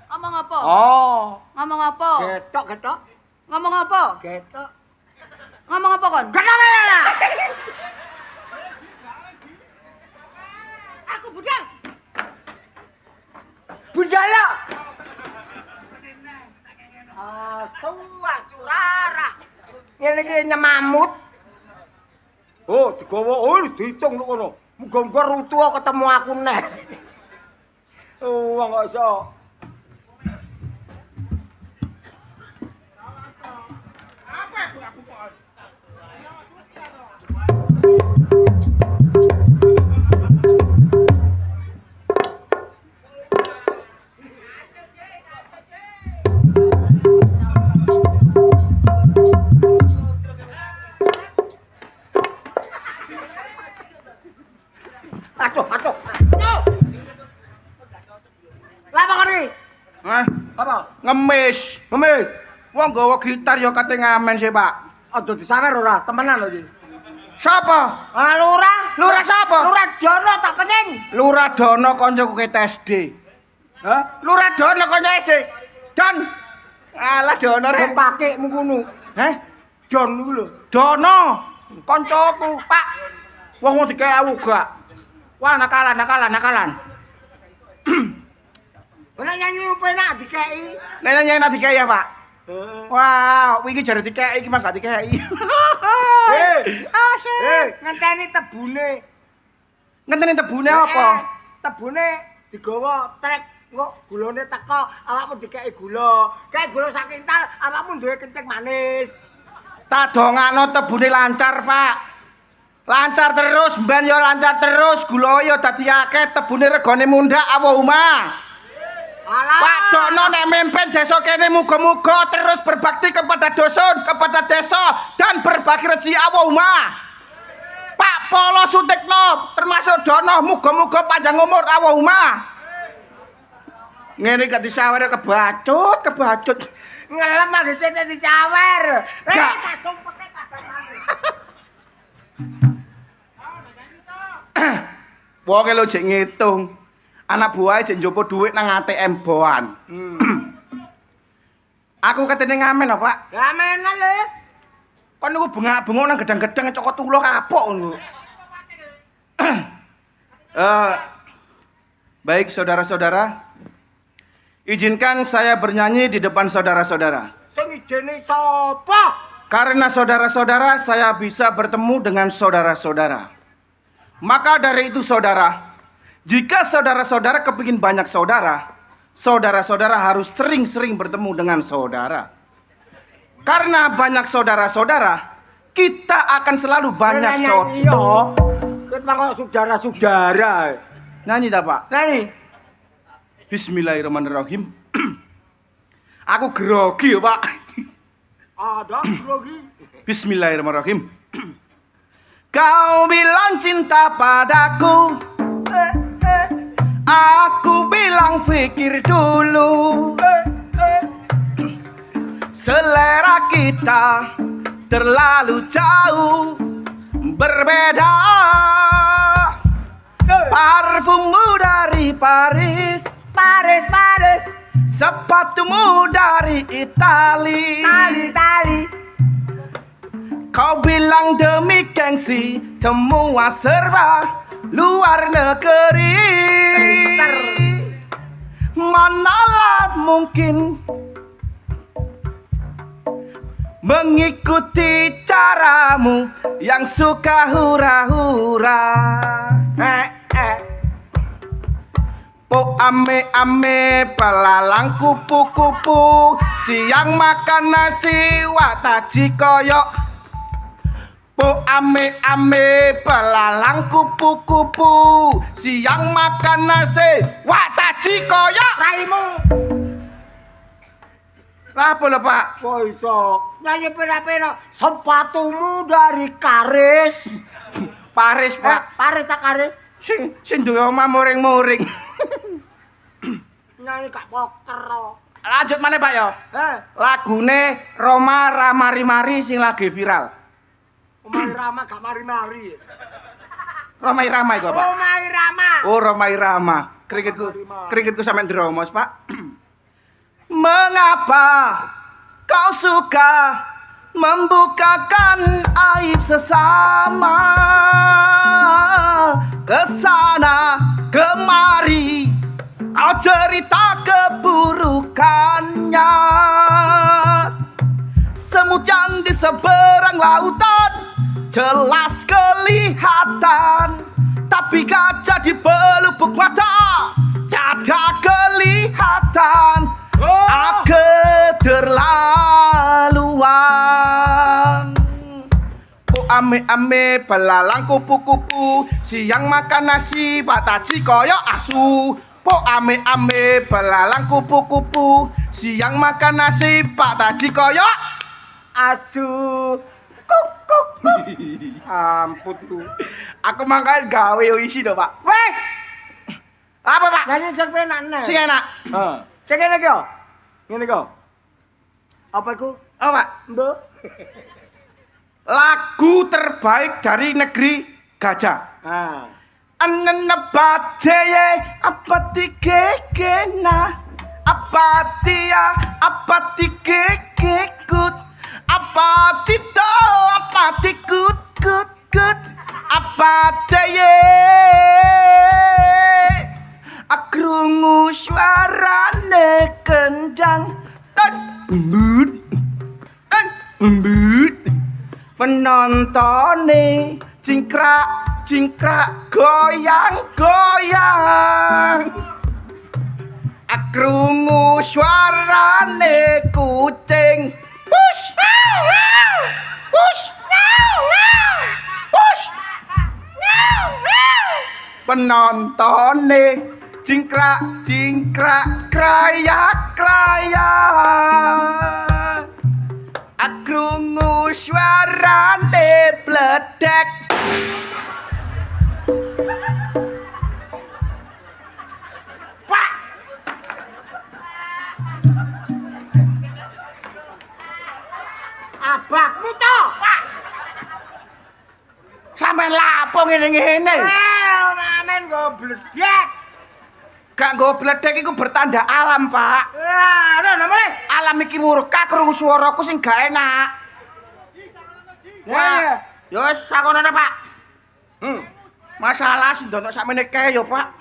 Ngomong apa? Oh. Ngomong apa? Getok. Ngomong apa? Getok. Ngomong apa kon? Getok lah. Aku budal. Budaya. Surara. Ngene iki nyemamut. Oh, digawa diitung lho ngono. Muga-muga rutu ketemu aku neh. Oh, enggak iso. Aduh. Lapa kari? Hah? Apa? Ngemis. Ngemis. Wong gawa gitar ya kate ngamen sih, Pak. Aduh disawer ora, temenan lho iki. Sapa? Lurah. Lurah sapa? Lurah Jono tak penting. Lurah Dono kancaku ke TSD. Hah? Lurah Dono kanca SD. Don. Alah Dono rek. Dipake mungkunu. Heh? Jon niku lho. Dono. Kancaku, Pak. Wong dikek gak. Wah, nakalan. Ora nyanyi penak dikeki. Nek nyanyi nak dikek ya, Pak. Heeh. Wah, wingi jare dikek iki mah gak dikek. Asik. Ngenteni tebune. Ngenteni tebune apa? Tebune digawa trek kok gulane teko, awakmu dikeki gula. Kayak gula sak kintal, awakmu duwe kencing manis. Tak dongano tebune lancar, Pak. Lancar terus, mben yo lancar terus, gula yo dadi akeh, tebune regane mundhak apa omah. Alah. Pak Dono nek mimpin desa kene muga-muga terus berbakti kepada dusun, kepada desa dan berbagi rezeki apa omah. Pak Polo Sutikno termasuk Dono muga-muga panjang umur apa omah. Ngene gak disawer kebacut. Ngelem lagi cete dicawer. Gak. Sumpete kabeh. Wong lho jek ngitung. Anak buahe jek njopo dhuwit nang ATM boan. Aku katene ngamen, Pak. Ngamen lho. Kon niku bengak-bengok nang gedang-gedang cokot tulo kapok ngono. Baik saudara-saudara. Izinkan saya bernyanyi di depan saudara-saudara. Sing ijene sapa? Karena saudara-saudara saya bisa bertemu dengan saudara-saudara. Maka dari itu saudara, jika saudara-saudara kepingin banyak saudara, saudara-saudara harus sering-sering bertemu dengan saudara. Karena banyak saudara-saudara, kita akan selalu banyak saudara. Iya. Kita kok saudara-saudara. Nyanyi tak Pak? Nyanyi. Bismillahirrahmanirrahim. Aku grogi ya Pak. Ada grogi. Bismillahirrahmanirrahim. Kau bilang cinta padaku, aku bilang pikir dulu. Selera kita terlalu jauh berbeda. Parfummu dari Paris, Paris, Paris. sepatumu dari Itali. Tali. Kau bilang demi gengsi, semua serba luar negeri. Pinter. Manalah mungkin mengikuti caramu yang suka hura-hura. Po ame pelalang kupu-kupu, siang makan nasi wataji koyok. Po ame pelalang kupu-kupu, siang makan nasi wataji koyok. Raimu. Apa lho Pak? Kok iso nyanyi pira-pira sepatumu dari Karis. Paris Pak. Paris tak Karis. Sing duwe omah muring-muring. Nyanyi gak poker. Lanjut mana Pak ya? Lagune Roma Ramari-mari sing lagi viral. Omah Irama gak mari-mari. Roma Irama iku Pak. Omah Irama. Oh Roma Irama. Keringetku sampe nderomos Pak. Mengapa kau suka membukakan aib sesama? Kesana kemari kau cerita keburukannya. Semut yang di seberang lautan jelas kelihatan, tapi gajah di pelupuk mata tiada kelihatan. Keterlaluan. Po ame belalang kupu-kupu, siang makan nasi bataji koyok asu. Po ame belalang kupu-kupu, siang makan nasi bataji koyok Asu. Ampun lu. Aku mangkal gawe isi do Pak. Wes. Apa Pak? Nyanyi sing penak nek. Sing enak. Sing ngene iki yo. Ngene iki. Apa iku? Oh Pak. Mbok. Lagu terbaik dari negeri gajah. Anenebadeye apa tikekena, apa dia, apa tikekekut, apa tito, apa tikut kut kut, apa deye. Akrungu suarane kendang dan embut penontone cingkrak goyang akrungu suarane kucing push penontone cingkrak krayak akrungu suarane bledek. Pak Abakmu to. Pak sampean lapo ngene-ngene? Mamen go bledek. Gak nggo bledek iku bertanda alam, Pak. Ana boleh. Alam iki murka krungu swaraku sing gak enak. Wah, yo wis sakonane, Pak. Masalah sing ndonok sakmene kae yo, Pak.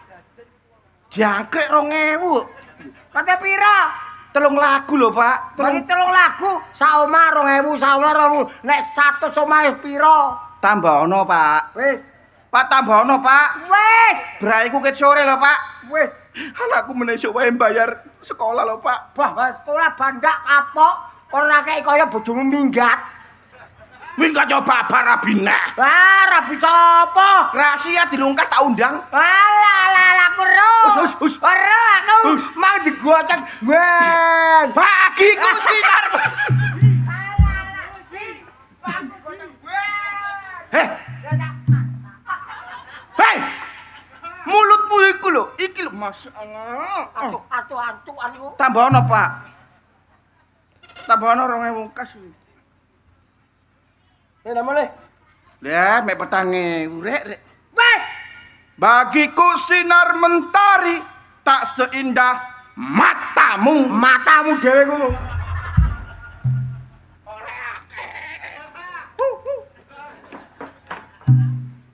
Jangkrik 2000. Kate pira? 3 lagu lho, Pak. Bagi 3 lagu, sak omah 2000, sak omah 2000. Nek 100 omah pira? Tambah ono, Pak. Wis. Pak tambah ono, Pak. Wis. Braiku ket sore lho, Pak. Wis. Anakku menesuk wae bayar sekolah lho, Pak. Bah, sekolah bandak kapok. Ora kaya kaya bojomu minggat. Minggat coba barabina. Ah, rabi sapa? Rahasia dilungkas tak undang. Alah, aku ro. Us. Ora aku mang digocek. Weng. Bagiku sinar. Hei. Mulutmu iku lho, iki lho masyaallah. Atu aku. Tambah ono, Pak. Tambah ono 2000 kas. Ya boleh. Lah, mek petange urek rek. Wes. Bagiku sinar mentari tak seindah matamu. Matamu dhewe ngono.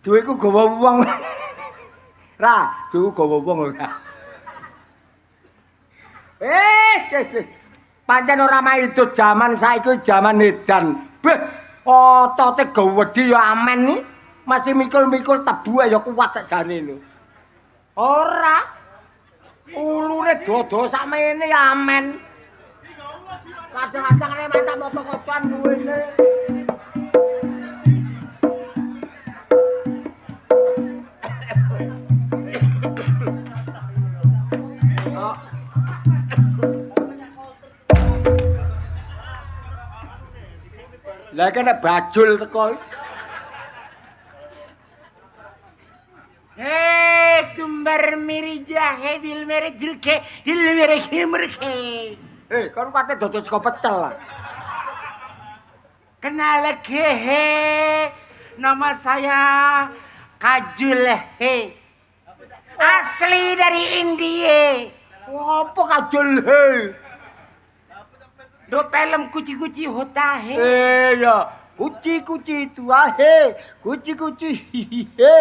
Duweku gawa wong. Ra, duweku gawa wong ora. Wes. Pancen ora maidut jaman saiki jaman edan. Beh. Otote gawedhi ya amen ni. Masih mikul-mikul tebu ya kuat sakjane lho. Ora. Ulune dodo sakmene ya amen. Kadang-kadang nek mata moto kocan duwene. Lah kene bajul teko. Tumbar miri jahe dil mere jruke dil mere himrke. Kon kate dodo saka pecel. Kenal he. Nama saya Kajul he. Asli dari India. Apa Kajul he? Do film kuci-kuci hota he. Ya, kuci-kuci itu he. Kuci-kuci he.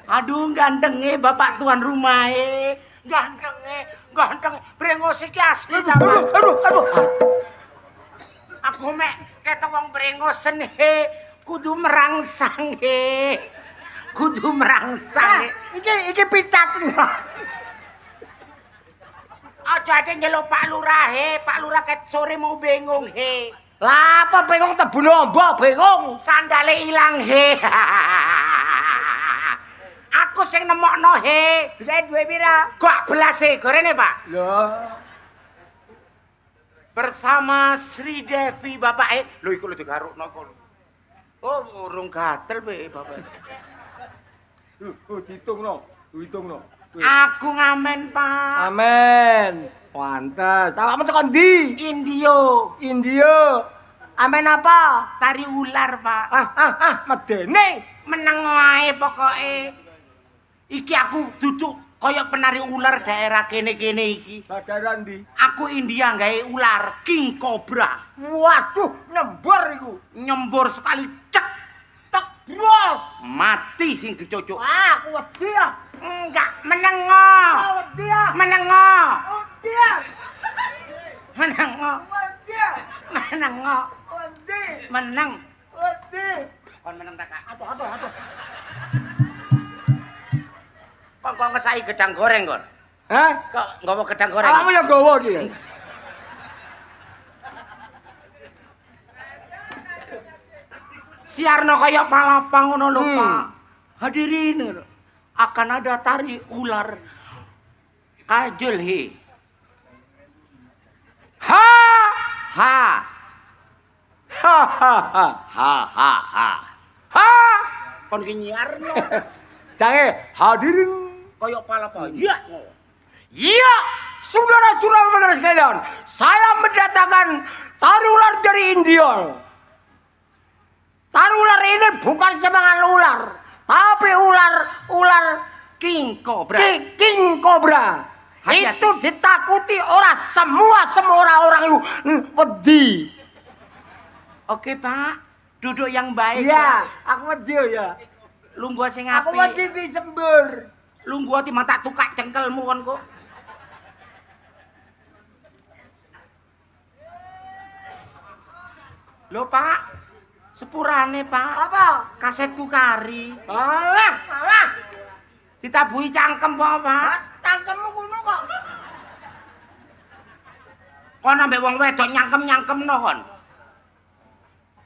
Aduh gantenge bapak tuan rumah he. Ganteng. Brengos iki asli ta. Aduh. Aku mek ketok wong brengosen he. Kudu merangsang he. Iki picat. Aja ade nyeluk Pak Lurah he. Pak Lurah ket sore mau bingung he. Lah apa bingung tebu nombok bingung. Sandale ilang he. Aku sing nemokno he. Duwe pira? Kok belas he gorene, Pak? Loh. Bersama Sri Devi bapake. Lho iku lho digarukno kono. Oh, urung gatel pe bapak. Hitungno. Aku ngamen, Pak. Amen. Pantes. Awakmu teko ndi? Indio. Amen apa? Tari ular, Pak. Medene. Meneng wae pokoke. Iki aku duduk kaya penari ular daerah kene-kene iki. Daerah ndi? Aku India gawe ular king cobra. Waduh, nyembur sekali cek. Tek bros. Mati sing dicocok. Aku wedi ah. Enggak, menengo. Wedi ah. Menengo. Wedi ah. Menengo. Wedi ah. Menengo. Wedi. Meneng. Wedi. Kon meneng tak? Aduh. Kok ngesai gedang goreng kon? Hah? Kok nggawa gedang goreng? Awakmu ya nggawa iki. Siarno kaya palapang ngono lho, Pak. Hadirin, akan ada tari ular Kajul he. Ha. Kon ki nyiarno. Jange hadirin kaya palapang. Iya, saudara-saudara sekalian, saya mendatangkan tari ular dari India. Tari ular ini bukan sembarang ular, tapi ular king cobra. King cobra. Itu ditakuti semua orang itu wedi. Oke, Pak. Duduk yang baik. Iya, aku wedi ya. Lungguh sing apik. Aku wedi disembur. Lungguh ti tak tukak cengkelmu kon kok. Lho, Pak. Sepurane, Pak. Apa? Kasetku kari. Alah. Ditabuhi cangkem kok, Pak. Cangkemmu kuno kok. Kon ambek wong wedok nyangkem-nyangkemno kon.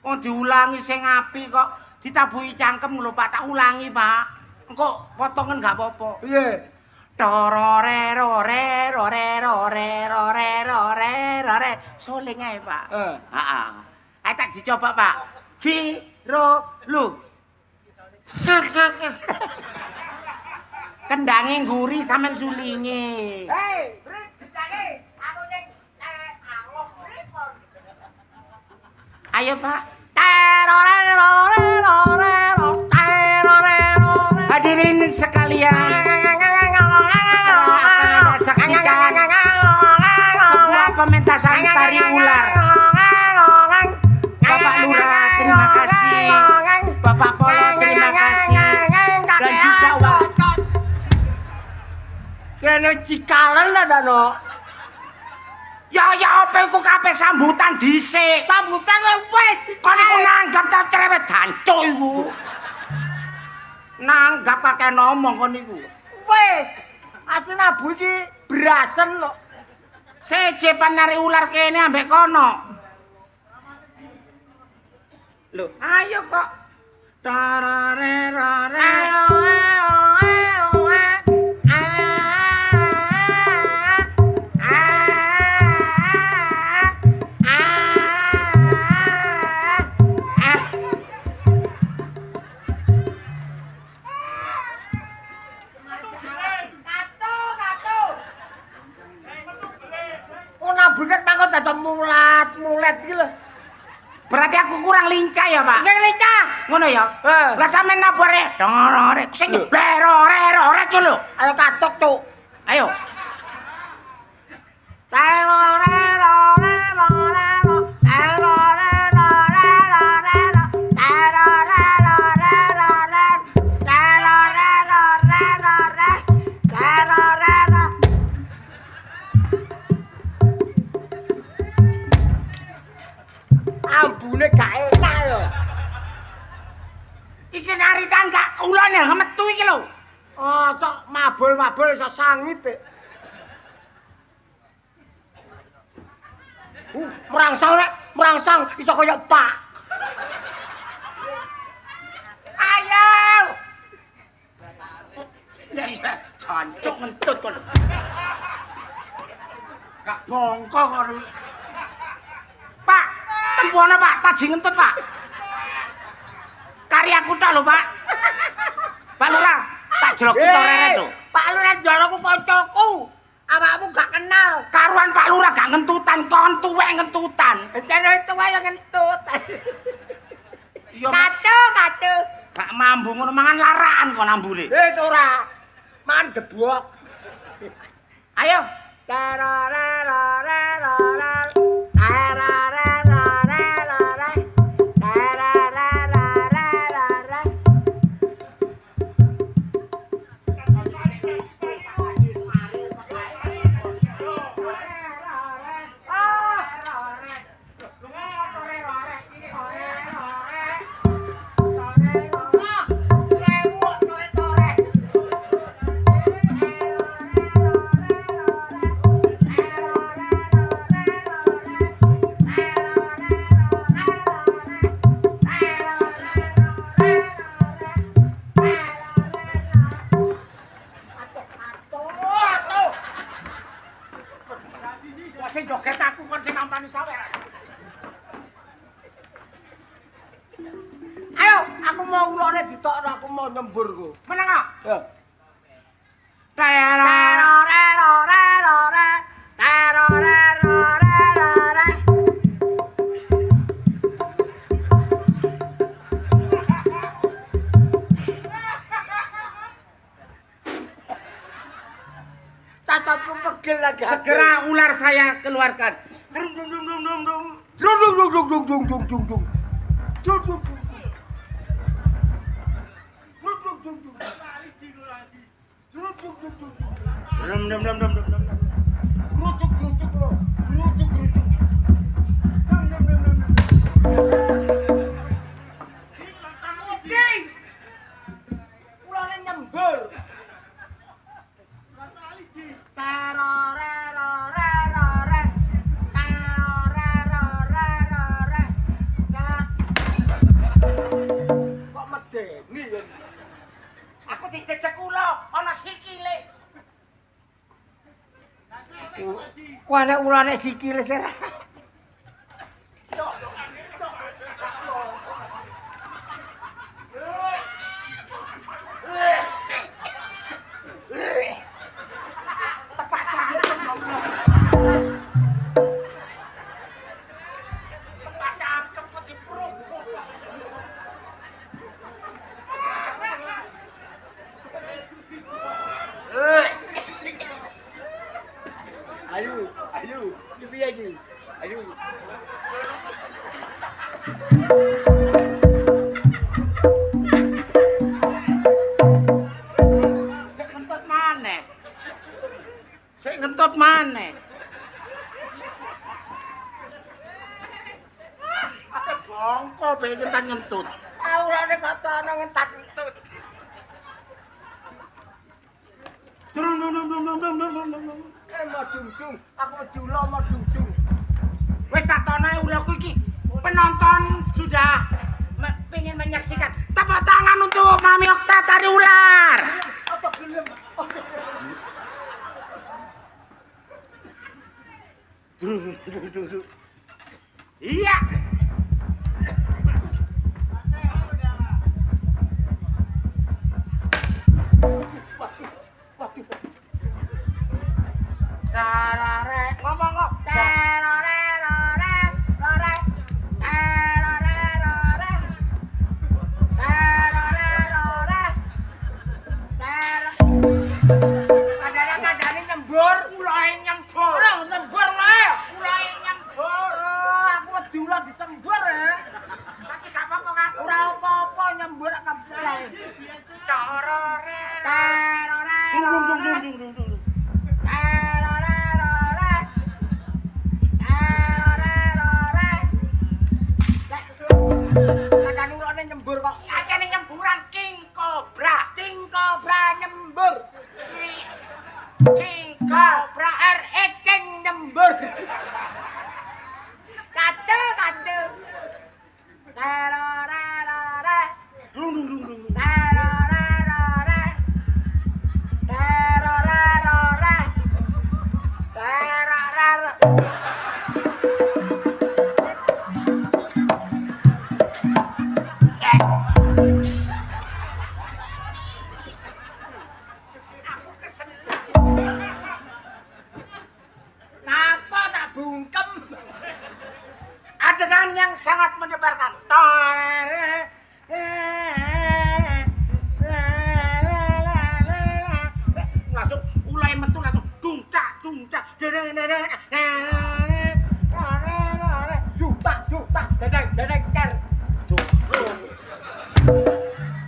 Wong diulangi sing apik kok ditabuhi cangkem lho, Pak. Tak ulangi, Pak. Engko potongan gak apa-apa. Piye? Torore rore rore rore rore rore rore soling ae, Pak. Heeh. Ayo tak dicoba, Pak. Ciro lu. Kendange nguri sampean sulinge. Hei, brik kendange. Aku ning alok pripun. Ayo, Pak. Terore rore rore rore rore. Hadirin sekalian. Sekarang akan Anda saksikan sebuah pementasan tari ular. Bapak Lurah, terima kasih. Bapak Polo, terima kasih. Dan juga Wakot. Kene cikalan lah dano. Ya apa iku kabeh sambutan dhisik. Sambutan wis. Kon iku nanggap ta cerewet jancuk iku. Nanggap kakek ngomong kon iku. Wis. Asin abu iki berasen lho. Seje panari ular kene ambek kono. Lho, ayo kok. Tarare rare. Mulet iki lho. Berarti aku kurang lincah ya, Pak? Sing lincah. Ngono ya? Lah sampean nabore. Dorore. Sing lerore ku lho. Ayo katok, Cuk. Ayo. Ambune gak enak lho. Iki nari tangga ulane metu iki lho. Oh, cok mabul-mabul iso sangit. Merangsang iso kaya Pak. Ayo. Ya jancuk ngentut kon. Gak bongkok kon. Pak, tempuana Pak, taji ngentut Pak. Karyaku tok lho Pak. Pak Lurah, tak jeloki torere lho. Pak Lurah joloku kancaku. Awakmu gak kenal. Karuan Pak Lurah gak ngentutan, kon tuwek ngentutan. Encene tuwek yo ngentut. Kacu. Gak mambu ngono mangan larakan kon ambune. Ora. Mangan gebok. Ayo. Sing joget aku kon sing nampani sawer. Ayo, aku mau ulone ditokno, aku mau nyembur ku. Meneng kok? Ya. Tatapku pegel lagi. Segera ular saya keluarkan. Dum Wah nek ulane sikile sih. Ayo, piye iki? Ayo. Sik ngentut maneh. Ate bongko be kentan ngentut. Aurane kata ana ngentat ngentut. Dung. Madung-dung, aku wedi ulo madung-dung. Wis tak tono uloku iki. Penonton sudah pengen menyaksikan. Tepuk tangan untuk Mami Okta tari ular. Apa gelem? Iya. Tarare ngomong kok. Tarare lore lore. Tarare lore. Tarare lore. Kadang-kadang nyembur, ulahe nyembur. Ora nyembur wae. Ulahe nyembur. Aku wedi ulah disembur ya. Tapi gak apa-apa kan. Ora apa-apa nyembur kan selai. Tarare. Tarare. Kadang ulane nyembur kok. Akene nyemburan King Cobra. King Cobra nyembur. King Cobra King nyembur. Kacau. Terororore. Dung. Terororore. Terororore. Terororore. Adegan yang sangat mendebarkan. Langsung ulai metu langsung dungtak. Dungtak. Dedeng cer.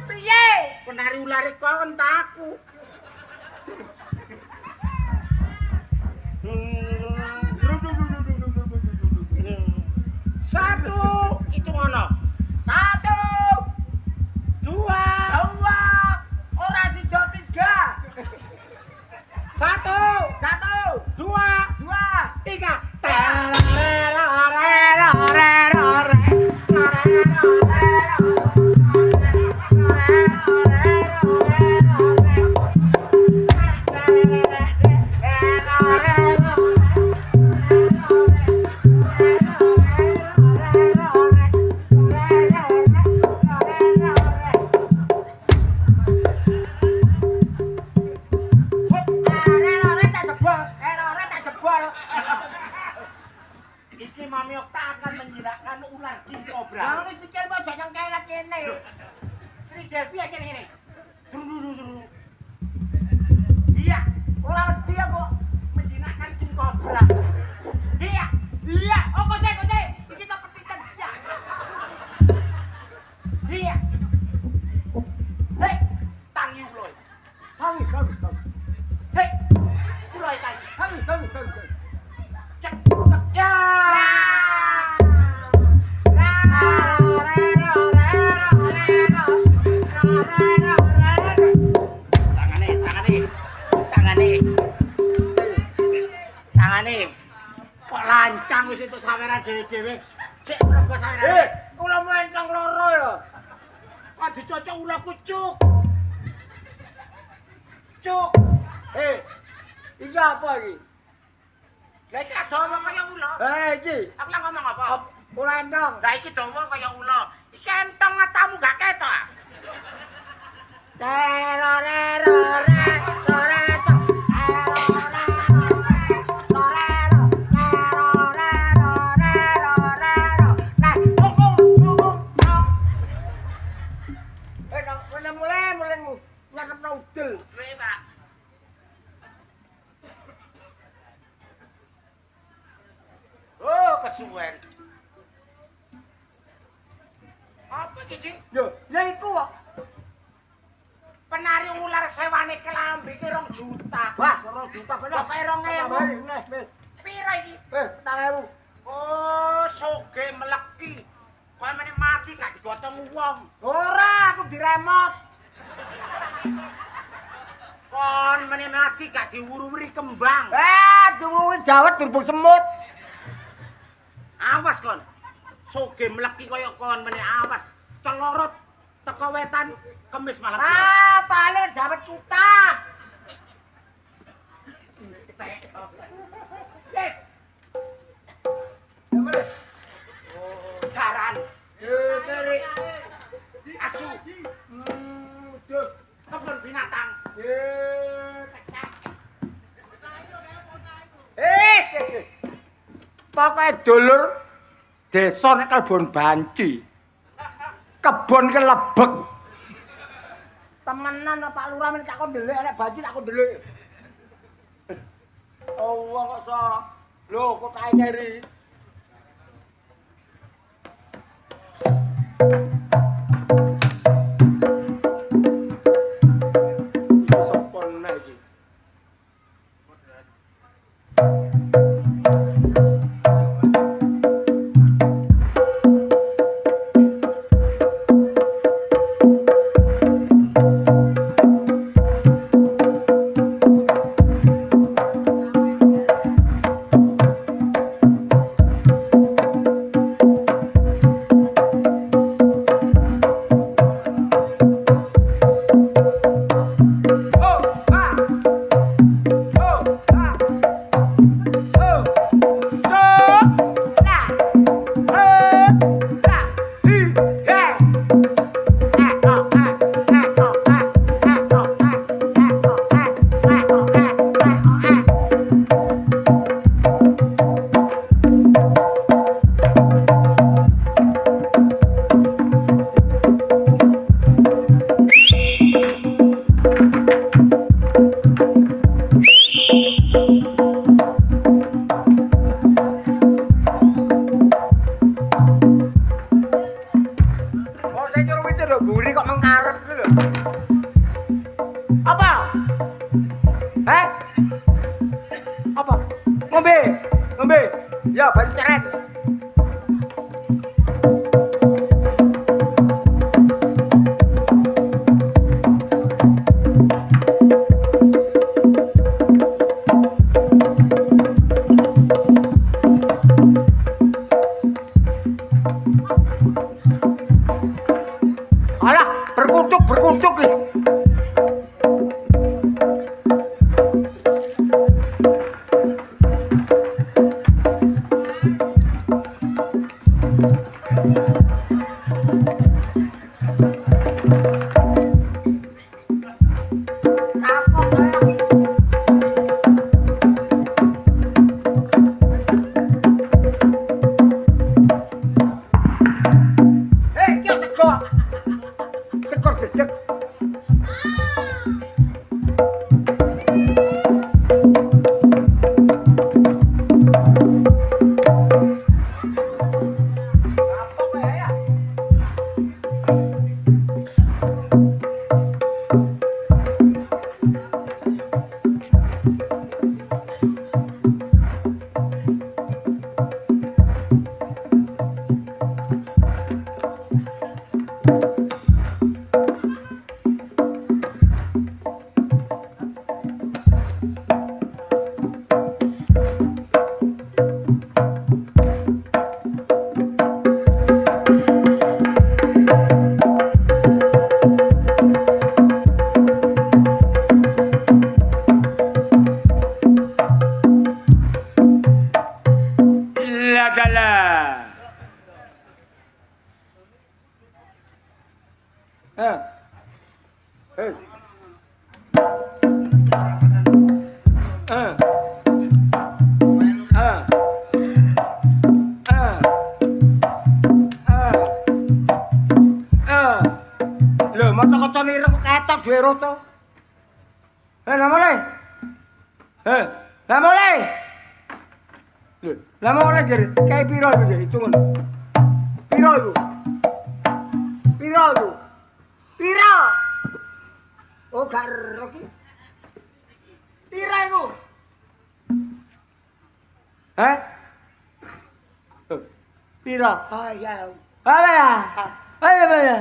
Piye? Penari ulare kon taku. Satu, itu ngono. 1, 2, ora sida 3. 1, 2, 3. Iki Mami Okta akan menjinakkan ular King Cobra. Kalau ini sekian mau jangan kayak kene. Sri Devi aja ini. Iya, orang dia kok menjinakkan King Cobra. Iya. Oh kocek. Iki kepetikan dia. Iya. Hei, tangi uloy. Tangi. Hei, uloy tangi. Tangi. Ya. Tangane. Kok lancang wis entuk saweran dhewe-dhewe. Sik mergo saweran. Kula mencong loro ya. Kok dicocok ulaku cuk. Iki apa iki? Lah iki dawa kaya ula. Iki. Aku lah ngomong apa? Ora entong. Lah iki dawa kaya ula. Iki entong matamu gak ketok. Mulai ngarepno udel. Duwe, Pak. Oh, kesuwen. Apa iki, Cik? Yo, ya iku kok. Penari ular sewane kelambi ki 2 juta. Wah, 2 juta bener. Pokoke 2.000. Nah, wis. Pira iki? 4.000. Oh, soge meleki. Kowe meneh mati gak digotong wong. Ora, aku diremot. Kon meneh mati gak diwuru-wuri kembang. Duwe jawet durbuk semut. Awas kon. Soge meleki kaya kon meneh awas. Celorot teko wetan kemis malam. Paling jawet kutah. Yes. Oh, jaran. Dari Asu. Kebun binatang. Pokoknya dulur desa nek kebon banci. Kebon kelebek. Temenan Pak Lurah men takon ndelik nek banci takon ndelik. Allah kok so. Lho kok kae keri. Sopo nek iki? Ya, baju ceret. Alah, berkutuk nih. dalah. Eh. Lho, mata kacane ireng kok ketok duwe roto. Lah mulai. Lah mulai. Lho, lah mulai jare kae piro iku jare hitungan. Piro iku? Piro iku? Piro? Oh, gak ero ki. Piro iku? Hah? Piro? Oh ya. Apa? Ayo.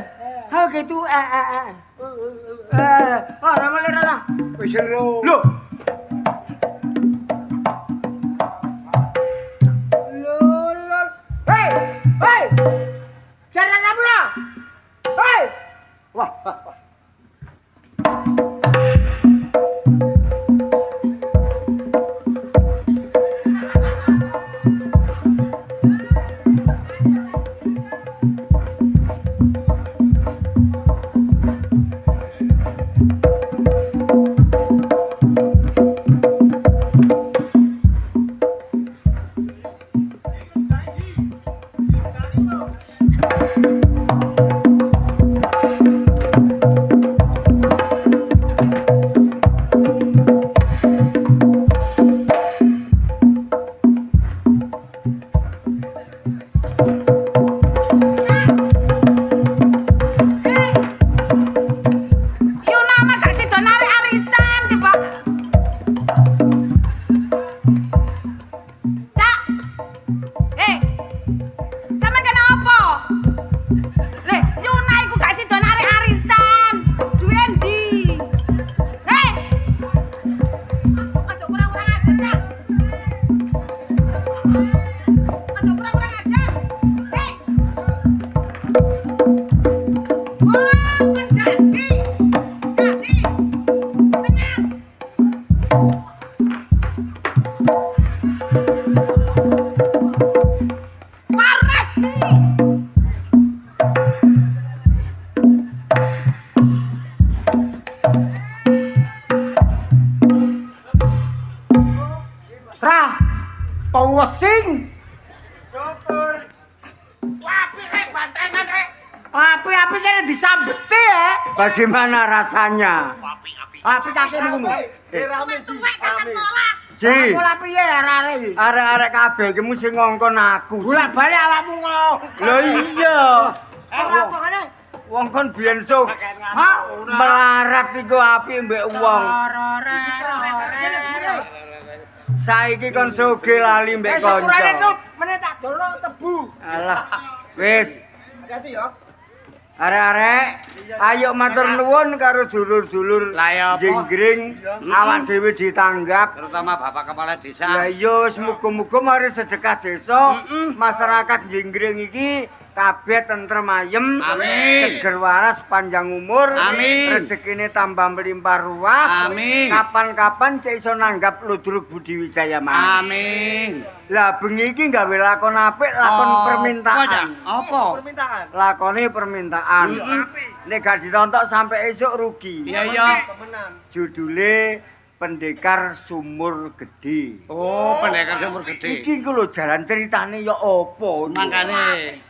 How gitu? Oh, nama le rana. Wis lho. Lho. Lol. Hei. Jalan apa lo? Hei. Wah. Powesing. Syukur. Apik rek bantengan rek. Apik kene disambeti ya. Bagaimana rasanya? Apik kake ngono. Rame Ji. Rame. Ji. Pola piye arek-arek iki? Arek-arek kabeh iki mesti ngongkon aku. Bola-bali awakmu ngongkon. Lho iya. Apa kene? Wong kon biyen sok. Melarat iku apik mbek wong. Saiki kon sugih lali mbek kanca. Sepurane tuh meneh tak dolok tebu. Alah. Wis. Hati ya. Arek-arek, ayo matur nuwun karo dulur-dulur Jenggring, awak dhewe ditanggap terutama Bapak Kepala Desa. Ya iya wis muga-muga mari sedekah desa, masyarakat Jenggring iki kabeh tentrem ayem, seger waras panjang umur, rezekine tambah melimpah ruah. Kapan-kapan cek iso nanggap ludruk Budi Wijaya maneh. Amin. Lah bengi iki gawe lakon apik, lakon permintaan. Apa? Permintaan. Lakone permintaan. Nek gak ditontok sampai esuk rugi. Iya. Temenan. Judule Pendekar Sumur Gede. Oh, Pendekar Sumur Gede. Iki ku lho jalan ceritane ya apa? Mangkane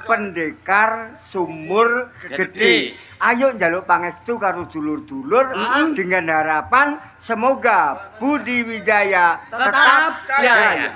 Pendekar Sumur Gede. Ayo njaluk pangestu karo dulur-dulur dengan harapan semoga Budi Wijaya tetap jaya.